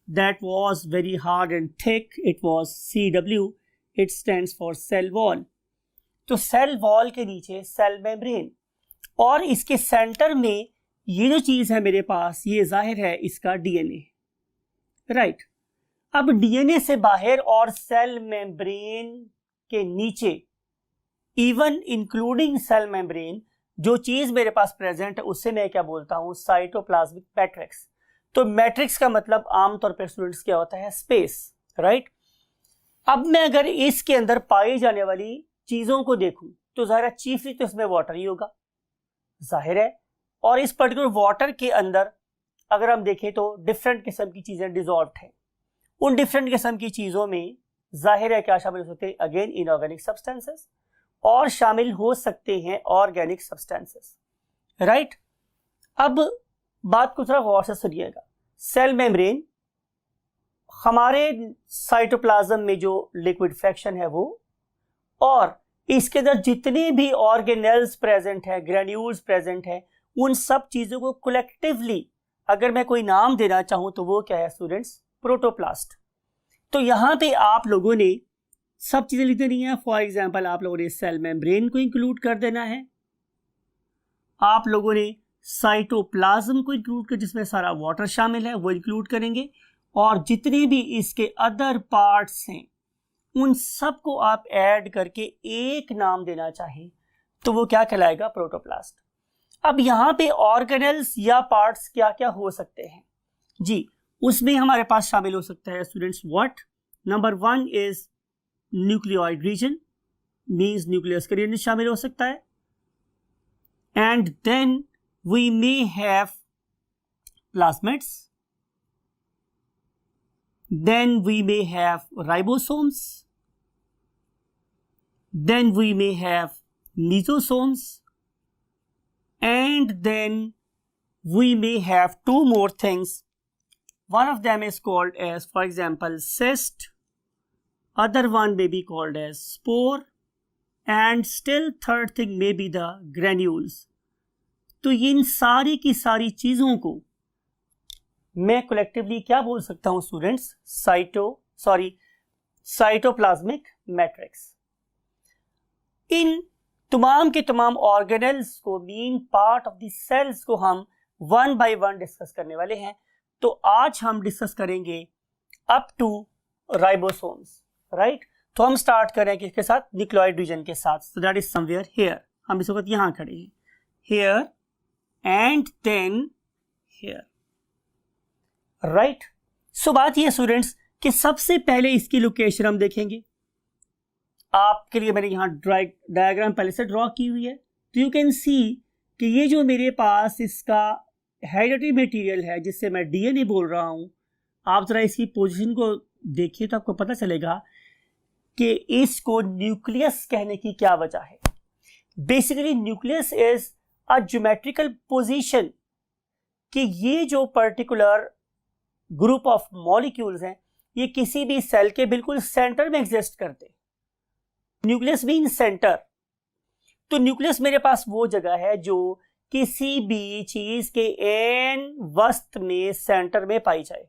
that was very hard and thick, it was CW, it stands for sale wall. तो सेल वॉल के नीचे सेल मेम्ब्रेन और इसके सेंटर में ये जो चीज है मेरे पास, ये जाहिर है इसका DNA, राइट। अब DNA से बाहर और सेल मेम्ब्रेन के नीचे, इवन इंक्लूडिंग सेल मेम्ब्रेन, जो चीज मेरे पास प्रेजेंट है उससे मैं क्या बोलता हूं, साइटोप्लाज्मिक मैट्रिक्स। तो मैट्रिक्स का मतलब आमतौर पर स्टूडेंट्स क्या होता है, स्पेस, राइट। अब मैं अगर इसके अंदर पाई जाने वाली चीजों को देखूं तो जाहिर है चीफली तो इसमें वाटर ही होगा, जाहिर है। और इस पर्टिकुलर वाटर के अंदर अगर हम देखें तो डिफरेंट किस्म की चीजें डिजॉल्व्ड हैं। उन डिफरेंट किस्म की चीजों में जाहिर है क्या शामिल हो सकते हैं, अगेन इनऑर्गेनिक सब्सटेंसेस, और शामिल हो सकते हैं ऑर्गेनिक सब्सटेंसेस, राइट। अब बात को थोड़ा गौर से सुनिएगा। सेल मेम्ब्रेन हमारे साइटोप्लाज्म में जो लिक्विड फ्रैक्शन है वो, और इसके अंदर जितने भी ऑर्गेनेल्स प्रेजेंट है, ग्रेन्यूल्स प्रेजेंट है, उन सब चीजों को कलेक्टिवली अगर मैं कोई नाम देना चाहूं तो वो क्या है स्टूडेंट्स, प्रोटोप्लास्ट। तो यहां पे आप लोगों ने सब चीजें लिख देनी है। फॉर एग्जांपल आप लोगों ने सेल मेम्ब्रेन को इंक्लूड कर देना है, आप लोगों ने साइटोप्लाज्म को इंक्लूड कर जिसमें सारा वाटर शामिल है वो इंक्लूड करेंगे, और जितने भी इसके अदर पार्ट्स हैं उन सब को आप ऐड करके एक नाम देना चाहें तो वो क्या कहलाएगा, प्रोटोप्लास्ट। अब यहाँ पे ऑर्गेनेल्स या पार्ट्स क्या क्या हो सकते हैं जी, उसमें हमारे पास शामिल हो सकता है students what, number 1 is nucleoid region, means nucleus का रीजन शामिल हो सकता है, and then we may have plasmids, then we may have ribosomes, then we may have lysosomes, and then we may have two more things. One of them is called as, for example, cyst, other one may be called as spore, and still third thing may be the granules. तो इन सारी की सारी चीजों को मैं collectively क्या बोल सकता हूं स्टूडेंट्स, साइटोप्लाज्मिक मैट्रिक्स। इन तमाम के तमाम ऑर्गेनेल्स को, main part of the cells को हम वन बाय वन डिस्कस करने वाले हैं। तो आज हम डिस्कस करेंगे अप टू राइबोसोम्स, राइट। तो हम स्टार्ट करें किसके साथ, न्यूक्लियोइड रीजन के साथ. So that is somewhere here. हम इस वक्त यहां खड़े हैं, here and then here. Right. So बात ये स्टूडेंट्स कि सबसे पहले इसकी लोकेशन हम देखेंगे. आपके लिए मैंने यहां डायग्राम पहले से ड्रॉ की हुई है. तो यू कैन सी कि ये जो मेरे पास इसका हेरिडिटरी मटेरियल है जिससे मैं डीएनए बोल रहा हूं, आप जरा इसकी पोजीशन को देखिए तो आपको पता चलेगा कि इसको न्यूक्लियस कहने की क्या वजह है. Basically nucleus is a geometrical position कि ये जो पर्टिकुलर ग्रुप ऑफ मॉलिक्यूल्स हैं ये किसी भी सेल के बिल्कुल सेंटर में एग्जिस्ट करते. Nucleus mean centre. तो न्यूक्लियस मेरे पास वो जगह है जो किसी भी चीज के एन वस्त में सेंटर में पाई जाए.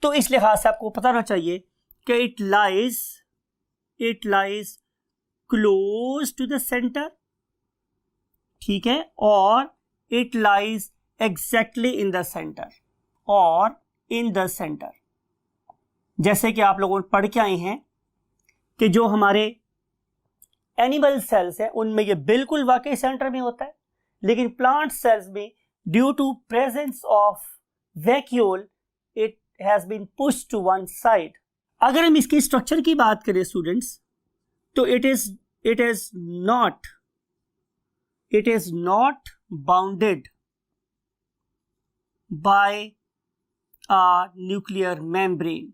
तो इस लिहाज से आपको पता होना चाहिए कि it lies close to the centre, ठीक है, और it lies exactly in the centre और इन द सेंटर. जैसे कि आप लोगों पढ़ के आए हैं कि जो हमारे एनिमल सेल्स हैं उनमें ये बिल्कुल वाकई सेंटर में होता है, लेकिन प्लांट सेल्स में due to presence of vacuole it has been pushed to one side. अगर हम इसके स्ट्रक्चर की बात करें स्टूडेंट्स तो it is not bounded by a nuclear membrane.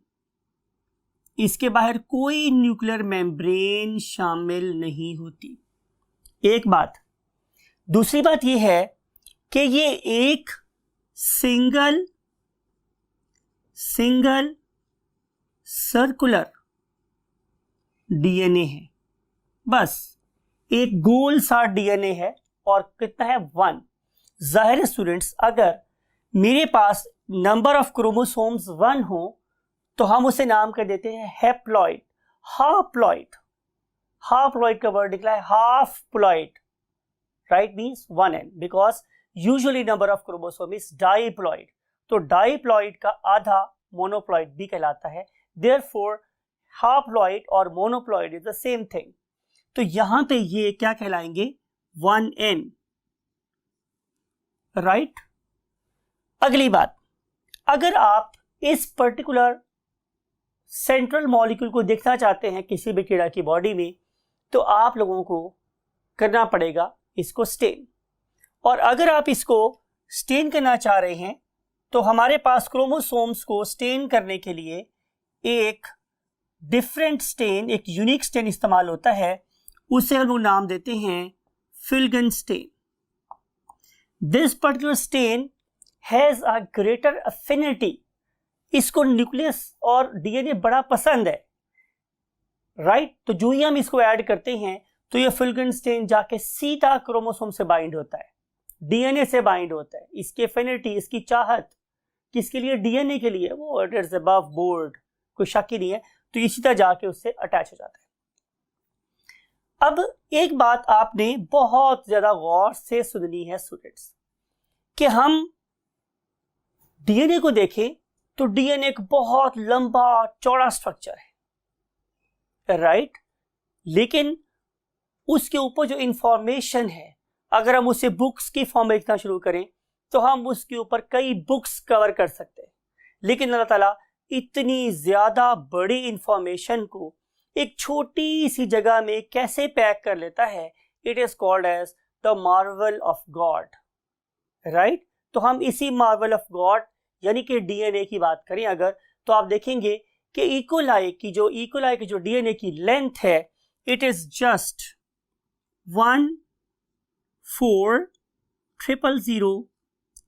इसके बाहर कोई न्यूक्लियर मेम्ब्रेन शामिल नहीं होती. एक बात. दूसरी बात यह है कि ये एक सिंगल सर्कुलर डीएनए है. बस एक गोल सा डीएनए है और कितना है, 1. जाहिर है स्टूडेंट्स अगर मेरे पास नंबर ऑफ क्रोमोसोम्स 1 हो तो हम उसे नाम कर देते हैं हैप्लॉइड. हाप्लॉइड का वर्ड निकला है haploid, right, means 1n, because usually number of chromosome is diploid. तो डाइप्लॉइड का आधा मोनोप्लॉइड भी कहलाता है. देयरफॉर हाप्लॉइड और monoploid is the same thing. तो यहां पे ये क्या कहलाएंगे, 1n, राइट. अगली बात, अगर आप इस पर्टिकुलर सेंट्रल मॉलिक्यूल को देखना चाहते हैं किसी भी कीड़ा की बॉडी में तो आप लोगों को करना पड़ेगा इसको स्टेन. और अगर आप इसको स्टेन करना चाह रहे हैं तो हमारे पास क्रोमोसोम्स को स्टेन करने के लिए एक डिफरेंट स्टेन, एक यूनिक स्टेन इस्तेमाल होता है. उसे हम नाम देते हैं Feulgen stain. This particular stain has a greater affinity. इसको न्यूक्लियस और डीएनए बड़ा पसंद है, राइट. तो जो ही हम इसको ऐड करते हैं तो ये फिल्गन स्टेन जाके सीधा क्रोमोसोम से बाइंड होता है, डीएनए से बाइंड होता है. इसकी एफिनिटी, इसकी चाहत किसके लिए, डीएनए के लिए, वो इट इज अबव बोर्ड, कोई शक ही नहीं है. तो ये सीधा जाके उससे अटैच हो जाता है. अब एक बात आपने बहुत ज्यादा गौर से सुननी है स्टूडेंट्स कि हम डीएनए को देखें तो डीएनए एक बहुत लंबा चौड़ा स्ट्रक्चर है, राइट. लेकिन उसके ऊपर जो इंफॉर्मेशन है अगर हम उसे बुक्स की फॉर्म में लिखना शुरू करें तो हम उसके ऊपर कई बुक्स कवर कर सकते हैं. लेकिन अल्लाह ताला इतनी ज्यादा बड़ी इंफॉर्मेशन को एक छोटी सी जगह में कैसे पैक कर लेता है, it is called as the marvel of God, right. तो हम इसी मार्वल ऑफ गॉड यानी कि डीएनए की बात करें अगर, तो आप देखेंगे कि इकोलाई की जो डीएनए की लेंथ है इट इज जस्ट 1,4,000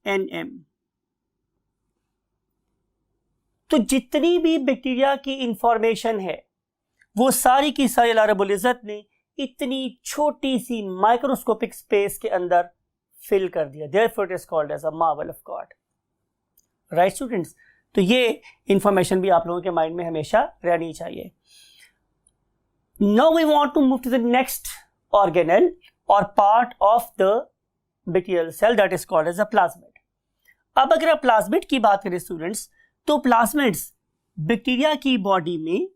nm. तो जितनी भी बैक्टीरिया की इंफॉर्मेशन है वो सारी की सारी अल्लाह रब्बुल इज्जत ने इतनी छोटी सी माइक्रोस्कोपिक स्पेस के अंदर फिल कर दिया. Therefore it is called as a marvel of God, right students. तो ये इंफॉर्मेशन भी आप लोगों के माइंड में हमेशा रहनी चाहिए. Now we want to move to the next organelle और part of the bacterial cell that is called as a plasmid. अब अगर आप प्लाज्मिड की बात करें स्टूडेंट्स तो प्लाज्मिड्स बैक्टीरिया की बॉडी में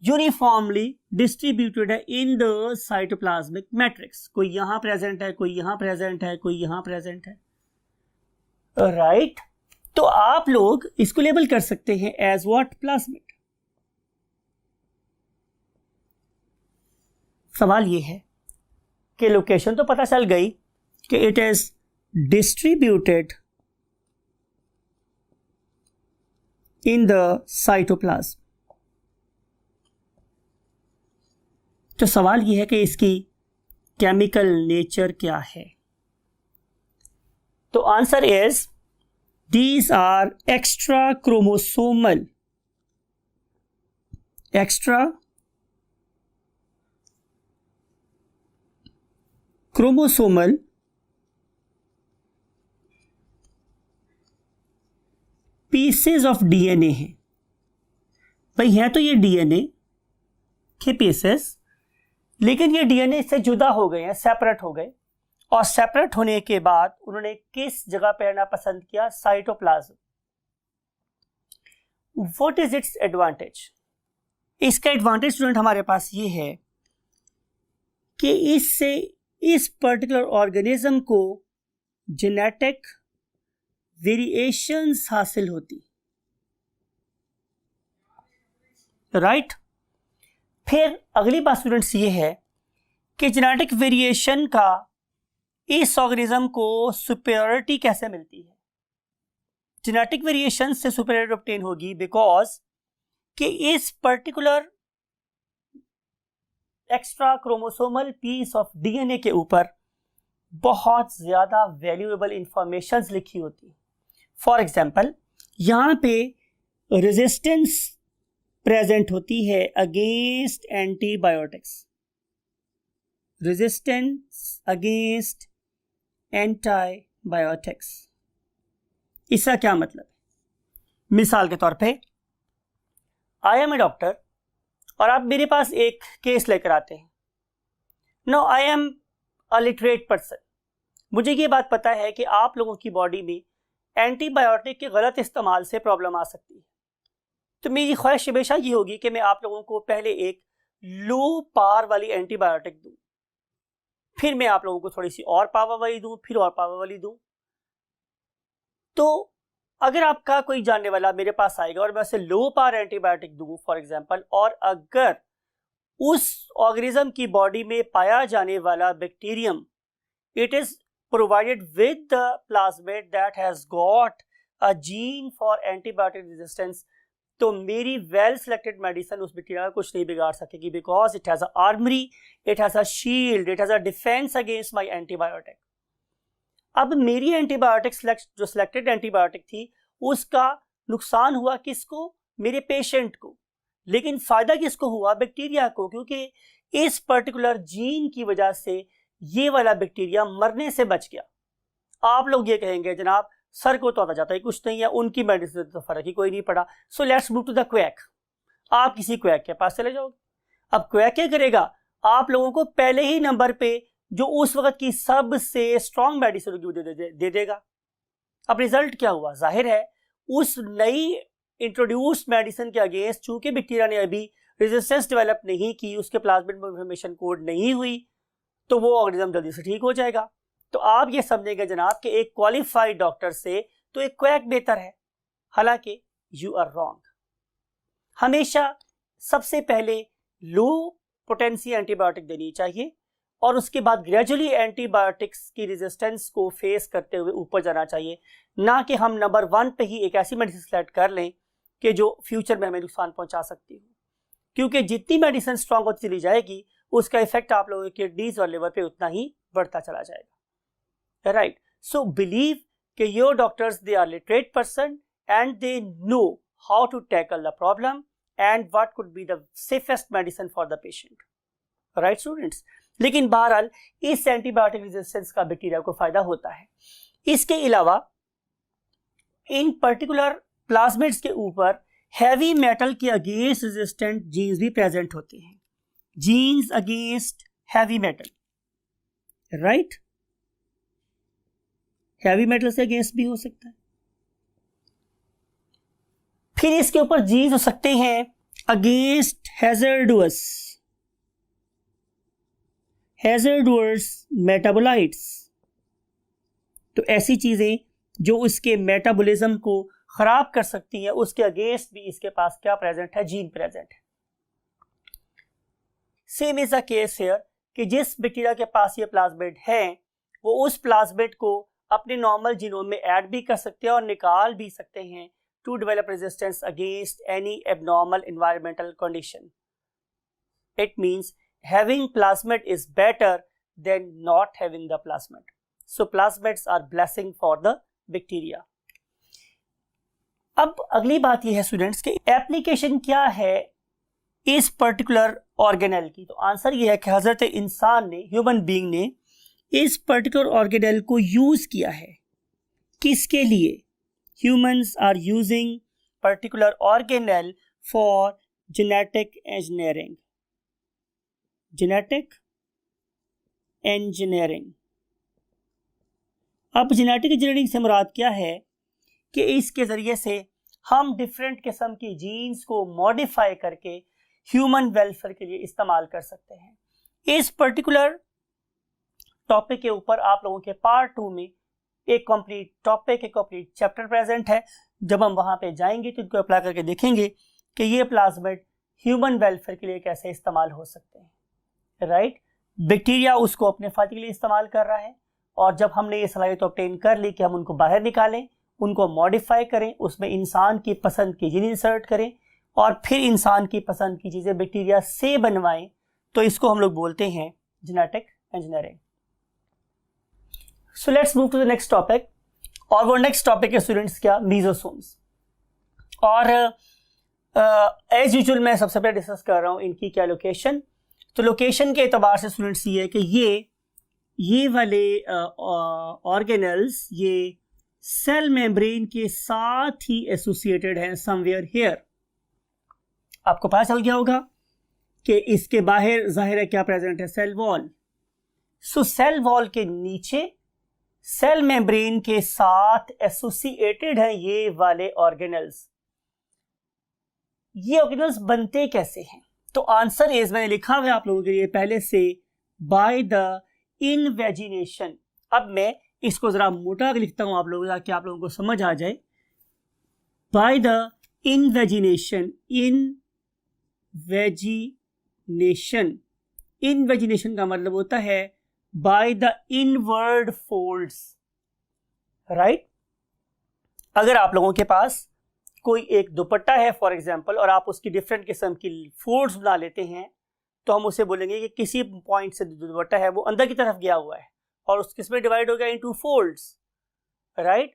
यूनिफॉर्मली डिस्ट्रीब्यूटेड है इन द साइटोप्लाज्मिक मैट्रिक्स। कोई यहां प्रेजेंट है, कोई यहां प्रेजेंट है, कोई यहां प्रेजेंट है, राइट। तो आप लोग इसको लेबल कर सकते हैं एज व्हाट? प्लाज्मिड। सवाल ये है कि लोकेशन तो पता चल गई कि it is distributed in the cytoplasm. तो सवाल यह है कि इसकी केमिकल नेचर क्या है? तो answer is these are extra chromosomal pieces of DNA हैं। भाई हैं तो ये डीएनए के पीसेस, लेकिन ये डीएनए से जुदा हो गए हैं, सेपरेट हो गए, और सेपरेट होने के बाद उन्होंने किस जगह पे रहना पसंद किया? Cytoplasm. What is it's advantage? इसका एडवांटेज स्टूडेंट हमारे पास ये है कि इससे इस पर्टिकुलर ऑर्गेनिज्म को जेनेटिक वेरिएशंस हासिल होती, राइट। फिर अगली बात स्टूडेंट्स ये है कि जेनेटिक वेरिएशन का इस ऑर्गेनिज्म को सुपेरियरिटी कैसे मिलती है? जेनेटिक वेरिएशन से सुपेरियरिटी ऑब्टेन होगी बिकॉज कि इस particular extra chromosomal piece of DNA के ऊपर बहुत ज्यादा वैल्यूएबल इंफॉर्मेशन लिखी होती है। फॉर एग्जाम्पल, यहां पे रेजिस्टेंस प्रेजेंट होती है against antibiotics, resistance against antibiotics. इसका क्या मतलब है? मिसाल के तौर पे आई एम ए डॉक्टर और आप मेरे पास एक केस लेकर आते हैं। No, I am a literate person. मुझे ये बात पता है कि आप लोगों की बॉडी में एंटीबायोटिक के गलत इस्तेमाल से प्रॉब्लम आ सकती है। तो मेरी ख्वाहिश हमेशा ये होगी कि मैं आप लोगों को पहले एक लो पावर वाली एंटीबायोटिक दूं, फिर मैं आप लोगों को थोड़ी सी और पावर वाली दूं, फिर और पावर वाली दूं। तो अगर आपका कोई जानने वाला मेरे पास आएगा और मैं उसे लो पावर एंटीबायोटिक दूं फॉर एग्जांपल, और अगर उस ऑर्गेनिज्म की बॉडी में पाया जाने वाला bacterium it is provided with the plasmid that has got a gene for antibiotic resistance, तो मेरी वेल सिलेक्टेड मेडिसिन उस बैक्टीरिया का कुछ नहीं बिगाड़ सकेगी, because it has a armoury, it has a shield, it has a defence against my antibiotic. अब मेरी एंटीबायोटिक जो सिलेक्टेड एंटीबायोटिक थी उसका नुकसान हुआ किसको? मेरे पेशेंट को, लेकिन फायदा किसको हुआ? बैक्टीरिया को, क्योंकि इस पर्टिकुलर जीन की वजह से ये वाला बैक्टीरिया मरने से बच गया। आप लोग ये कहेंगे जनाब सर को तो आता जाता है कुछ नहीं है, उनकी मेडिसिन तो फर्क ही कोई नहीं पड़ा। So let's move to the quack. आप किसी क्वैक के पास चले जाओगे। अब क्वैक क्या करेगा? आप लोगों को पहले ही नंबर पे जो उस वक्त की सबसे स्ट्रॉन्ग मेडिसिन होगी दे देगा। अब रिजल्ट क्या हुआ? जाहिर है उस नई इंट्रोड्यूस्ड मेडिसिन के अगेंस्ट चूंकि बैक्टीरिया ने अभी रेजिस्टेंस डेवलप नहीं की, उसके प्लाज्मिड इंफॉर्मेशन कोड नहीं हुई, तो वो ऑर्गेनिज्म जल्दी से ठीक हो जाएगा। तो आप ये समझेंगे जनाब कि एक क्वालिफाइड डॉक्टर से तो एक क्वैक बेहतर है, हालांकि यू आर रॉन्ग। हमेशा सबसे पहले लो पोटेंसी एंटीबायोटिक देनी चाहिए और उसके बाद ग्रेजुअली एंटीबायोटिक्स की रेजिस्टेंस को फेस करते हुए ऊपर जाना चाहिए, ना कि हम नंबर 1 पे ही एक ऐसी मेडिसिन सेलेक्ट कर लें कि जो फ्यूचर में हमें नुकसान पहुंचा सकती हो, क्योंकि जितनी मेडिसिन स्ट्रांग होती चली जाएगी उसका इफेक्ट आप लोगों के किडनीज और लिवर पे उतना ही बढ़ता चला जाएगा, राइट। सो बिलीव कि your doctors they are literate person and they know how to tackle the problem and what could be the safest medicine for the patient, right students. लेकिन बहरहाल इस एंटीबायोटिक रेजिस्टेंस का bacteria को फायदा होता है। इसके अलावा इन पर्टिकुलर प्लाज्मिड्स के ऊपर हैवी मेटल के अगेंस्ट रेजिस्टेंट जीन्स भी प्रेजेंट होते हैं, genes against heavy metal, right. Heavy metal से अगेंस्ट भी हो सकता है। फिर इसके ऊपर जीन्स हो सकते हैं अगेंस्ट हैजर्डस मेटाबोलाइट्स, तो ऐसी चीजें जो उसके मेटाबॉलिज्म को खराब कर सकती है, उसके अगेंस्ट भी इसके पास क्या प्रेजेंट है, जीन प्रेजेंट है। Same is the case here कि जिस बैक्टीरिया के पास ये प्लाज्मिड है वो उस प्लाज्मिड को अपने नॉर्मल जीनोम में ऐड भी कर सकते हैं और निकाल भी सकते हैं to develop resistance against any abnormal environmental condition. It means having plasmid is better than not having the plasmid. So plasmids are blessing for the bacteria. अब अगली बात यह है स्टूडेंट्स कि एप्लीकेशन क्या है इस पर्टिकुलर ऑर्गेनेल की। तो आंसर यह है कि हजरत इंसान ने, ह्यूमन बीइंग ने इस पर्टिकुलर ऑर्गेनेल को यूज किया है। किसके लिए? Humans are using particular organelle for genetic engineering. Genetic engineering. अब जेनेटिक इंजीनियरिंग से मुराद क्या है कि इसके जरिए से हम डिफरेंट किस्म की जीन्स को मॉडिफाई करके ह्यूमन वेलफेयर के लिए इस्तेमाल कर सकते हैं। इस पर्टिकुलर टॉपिक के ऊपर आप लोगों के पार्ट 2 में एक कंप्लीट टॉपिक, एक कंप्लीट चैप्टर प्रेजेंट है। जब हम वहां पे जाएंगे तो इनको अप्लाई करके देखेंगे कि ये प्लाज्मिड ह्यूमन वेलफेयर के लिए कैसे इस्तेमाल हो सकते हैं। राइट, बैक्टीरिया उसको अपने फायदे के लिए इस्तेमाल कर रहा है और जब हमने ये सलाहियत ऑब्टेन कर ली कि हम उनको बाहर निकालें, उनको मॉडिफाई करें, उसमें इंसान की पसंद की जीन इंसर्ट करें और फिर इंसान की पसंद की चीज़ें बैक्टीरिया से बनवाएं, तो इसको हम लोग बोलते हैं genetic engineering. So let's move to the next topic. और वो नेक्स्ट टॉपिक है स्टूडेंट्स क्या, मीजोसोम्स। और एज यूजुअल मैं सबसे पहले डिस्कस कर रहा हूँ इनकी क्या लोकेशन। तो लोकेशन के एतबार से स्टूडेंट्स ये है कि ये वाले ऑर्गेनल्स ये सेल मेम्ब्रेन के साथ ही एसोसिएटेड हैं समवेयर हियर। आपको पता चल गया होगा कि इसके बाहर जाहिर है क्या प्रेजेंट है, सेल वॉल। सो सेल वॉल के नीचे सेल मेम्ब्रेन के साथ एसोसिएटेड हैं ये वाले ऑर्गेनल्स। ये ऑर्गेनल्स बनते कैसे हैं? तो आंसर इज, मैंने लिखा हुआ है आप लोगों के लिए पहले से, बाय द इनवेजिनेशन। अब मैं इसको जरा मोटा लिखता हूं आप लोगों ताकि आप लोगों को समझ आ जाए। By the invagination. इनवेजिनेशन का मतलब होता है by the inward folds. Right, अगर आप लोगों के पास कोई एक दुपट्टा है फॉर एग्जांपल और आप उसकी डिफरेंट किस्म की फोल्ड्स बना लेते हैं, तो हम उसे बोलेंगे कि किसी पॉइंट से दुपट्टा है वो अंदर की तरफ गया हुआ है और उस किस्म में डिवाइड हो गया इनटू फोल्ड्स। राइट,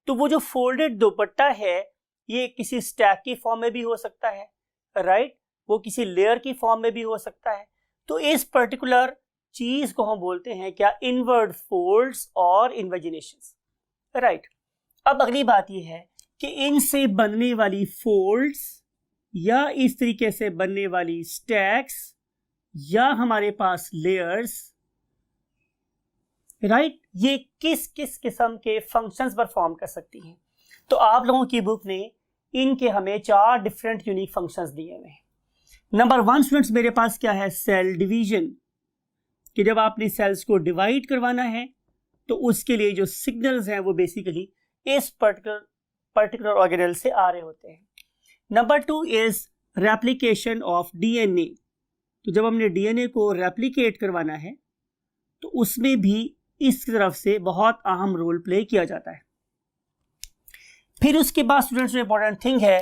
तो वो जो फोल्डेड दुपट्टा है ये किसी स्टैक की फॉर्म में भी हो सकता है। राइट, वो किसी लेयर की फॉर्म में भी हो सकता है। तो इस पर्टिकुलर चीज को हम बोलते हैं क्या, इनवर्ड फोल्ड्स और इन्वेजिनेशंस। राइट, अब अगली बात ये है कि इनसे बनने वाली फोल्ड्स या इस तरीके से बनने वाली स्टैक्स या हमारे पास लेयर्स, राइट, ये किस किस किस्म के फंक्शंस परफॉर्म कर सकती हैं। तो आप लोगों की बुक ने इनके हमें 4 डिफरेंट यूनिक फंक्शंस दिए हुए हैं। नंबर 1 स्टूडेंट्स मेरे पास क्या है, सेल डिवीजन, कि जब आपने सेल्स को डिवाइड करवाना है तो उसके लिए जो सिग्नल्स हैं वो बेसिकली इस पर्टिकुलर ऑर्गेनेल से आ रहे होते हैं। Number 2 is replication of DNA. तो जब हमने डीएनए को रेप्लिकेट करवाना है तो उसमें भी इस तरफ से बहुत अहम रोल प्ले किया जाता है। फिर उसके बाद स्टूडेंट्स में इंपॉर्टेंट थिंग है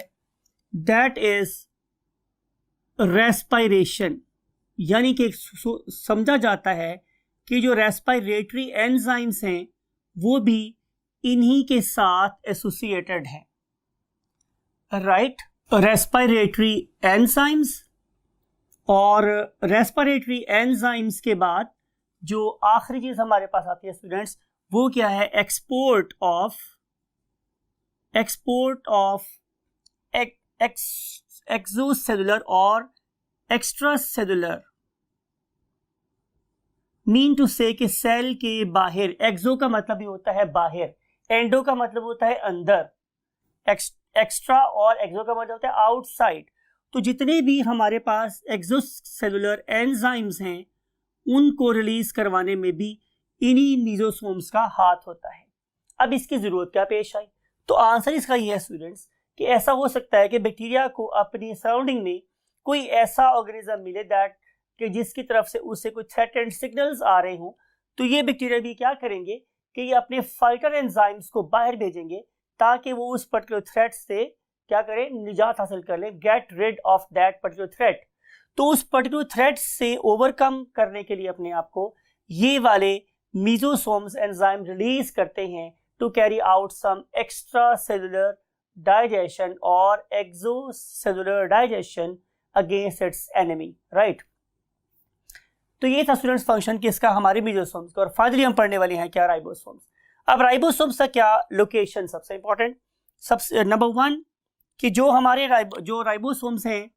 दैट इज रेस्पिरेशन, यानी कि समझा जाता है कि जो रेस्पिरेटरी एंजाइम्स हैं वो भी इन्हीं के साथ एसोसिएटेड है। राइट, रेस्पिरेटरी एंजाइम्स, और रेस्पिरेटरी एंजाइम्स के बाद जो आखिरी चीज हमारे पास आती है स्टूडेंट्स वो क्या है, एक्सपोर्ट ऑफ एक्सोसेलुलर और एक्स्ट्रा सेलुलर, मीन टू से कि सेल के बाहर, एक्सो का मतलब ही होता है बाहर, एंडो का मतलब होता है अंदर, एक्स्ट्रा और एक्सो का मतलब होता है आउटसाइड। तो जितने भी हमारे पास एक्सोसेलुलर एंजाइम्स हैं उनको रिलीज करवाने में भी इन्हीं मीजोसोम्स का हाथ होता है। अब इसकी जरूरत क्या पेश आई? तो आंसर इसका ये है स्टूडेंट्स कि ऐसा हो सकता है कि बैक्टीरिया को अपनी सराउंडिंग में कोई ऐसा ऑर्गेनिज्म मिले दैट कि जिसकी तरफ से उससे कोई थ्रेट एंड सिग्नल्स आ रहे हों, तो ये बैक्टीरिया भी क्या करेंगे कि ये अपने फाइटर एंजाइम्स को बाहर भेजेंगे ताकि वो उस पर्टिकुलर थ्रेट से क्या करें, निजात हासिल कर लें, get rid of that particular threat. तो उस पर्टिकुलर थ्रेट से ओवरकम करने के लिए अपने आप को ये वाले मीजोसोम्स एंजाइम रिलीज करते हैं to carry out some extra cellular digestion और exocellular digestion against its enemy, right. तो ये था स्टूडेंट्स फंक्शन किसका, हमारे मीजोसोम्स का। और फाइनली हम पढ़ने वाले हैं क्या, राइबोसोम्स। अब राइबोसोम्स का क्या लोकेशन सबसे इंपॉर्टेंट, सबसे नंबर 1 कि जो हमारे जो राइबोसोम्स हैं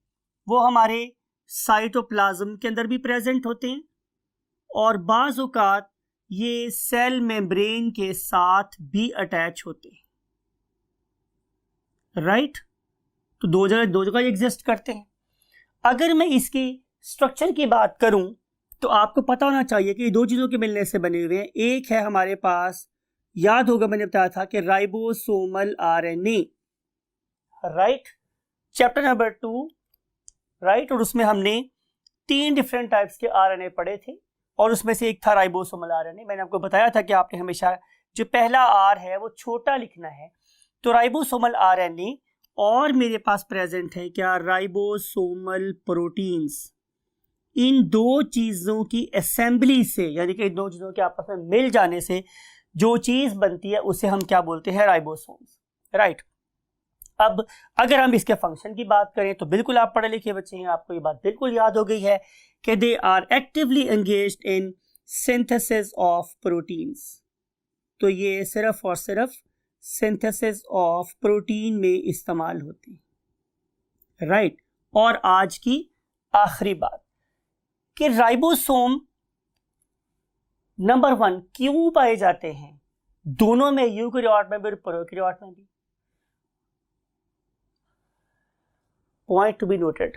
वो हमारे साइटोप्लाज्म के अंदर भी प्रेजेंट होते हैं और बाज़ औक़ात ये सेल मेम्ब्रेन के साथ भी अटैच होते हैं, राइट। तो दो जगह एग्जिस्ट करते हैं। अगर मैं इसकी स्ट्रक्चर की बात करूं तो आपको पता होना चाहिए कि दो चीज़ों के मिलने से बने हुए हैं। एक है हमारे पास, याद होगा मैंने बताया था कि ribosomal RNA, right, chapter number 2, right. और उसमें हमने 3 डिफरेंट टाइप्स के आरएनए पढ़े थे और उसमें से एक था राइबोसोमल आरएनए। मैंने आपको बताया था कि आपने हमेशा जो पहला आर है वो छोटा लिखना है। तो राइबोसोमल आरएनए और मेरे पास प्रेजेंट है क्या, राइबोसोमल प्रोटीन्स। इन दो चीज़ों की असेंबली से, यानी कि इन दो चीज़ों के आपस में मिल जाने से जो चीज़ बनती है उसे हम क्या बोलते हैं, राइबोसोम्स, राइट। अब अगर हम इसके फंक्शन की बात करें तो बिल्कुल आप पढ़े लिखे बच्चे हैं, आपको ये बात बिल्कुल याद हो गई है कि they are actively engaged in synthesis of proteins. तो ये सिर्फ और सिर्फ सिंथेसिस ऑफ प्रोटीन में इस्तेमाल होते हैं, राइट। और आज की आखिरी बात कि राइबोसोम नंबर 1 क्यों पाए जाते हैं, दोनों में, यूकेरियोट में भी और प्रोकैरियोट में भी। पॉइंट टू बी नोटेड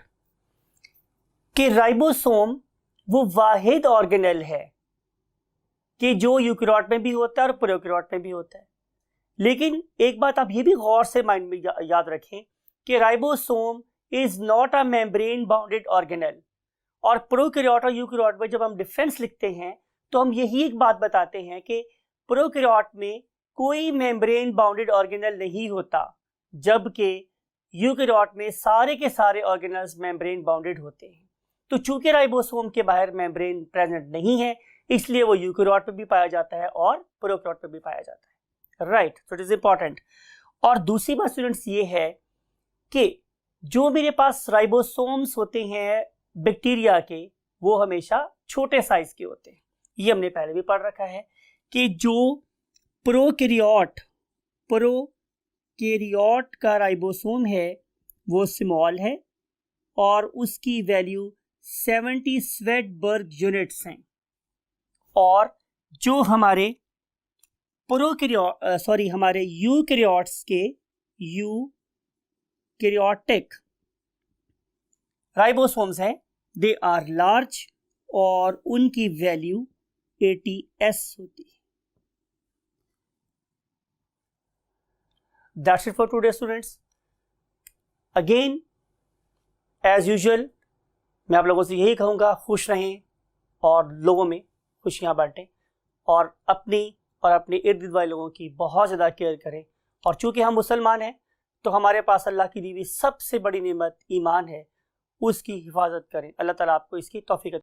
कि राइबोसोम वो वाहिद ऑर्गेनेल है कि जो यूकेरियोट में भी होता है और प्रोकैरियोट में भी होता है। लेकिन एक बात आप ये भी गौर से माइंड में याद रखें कि ribosome is not a membrane bounded organelle. और प्रोकैरियोट और यूकेरियोट में जब हम डिफरेंस लिखते हैं तो हम यही एक बात बताते हैं कि प्रोकैरियोट में कोई मेम्ब्रेन बाउंडेड ऑर्गेनेल नहीं होता, जबकि यूकेरियोट में सारे के सारे ऑर्गेनेल्स मेम्ब्रेन बाउंडेड होते हैं। तो चूंकि राइबोसोम के बाहर मेम्ब्रेन प्रेजेंट नहीं है, इसलिए वो यूकेरियोट में भी पाया जाता है और प्रोकैरियोट में भी पाया जाता है, right. So it is important. और दूसरी बात स्टूडेंट्स ये है कि जो मेरे पास राइबोसोम्स होते हैं बैक्टीरिया के, वो हमेशा छोटे साइज के होते हैं। ये हमने पहले भी पढ़ रखा है कि जो प्रोकैरियोट का राइबोसोम है वो स्मॉल है और उसकी वैल्यू 70 स्वेटबर्ग यूनिट्स हैं। और जो हमारे हमारे यूकेरियोट्स के यूकेरियोटिक राइबोसोम्स हैं, दे आर लार्ज और उनकी वैल्यू 80s होती है। That's it for today students. Again, as usual, मैं आप लोगों से यही कहूँगा, खुश रहें और लोगों में खुशियाँ बांटें और अपनी और अपने इर्द गिर्द वाले लोगों की बहुत ज़्यादा केयर करें। और चूँकि हम मुसलमान हैं तो हमारे पास अल्लाह की दी हुई सबसे बड़ी नेमत ईमान है, उसकी हिफाजत करें। अल्लाह ताला आपको इसकी तौफीक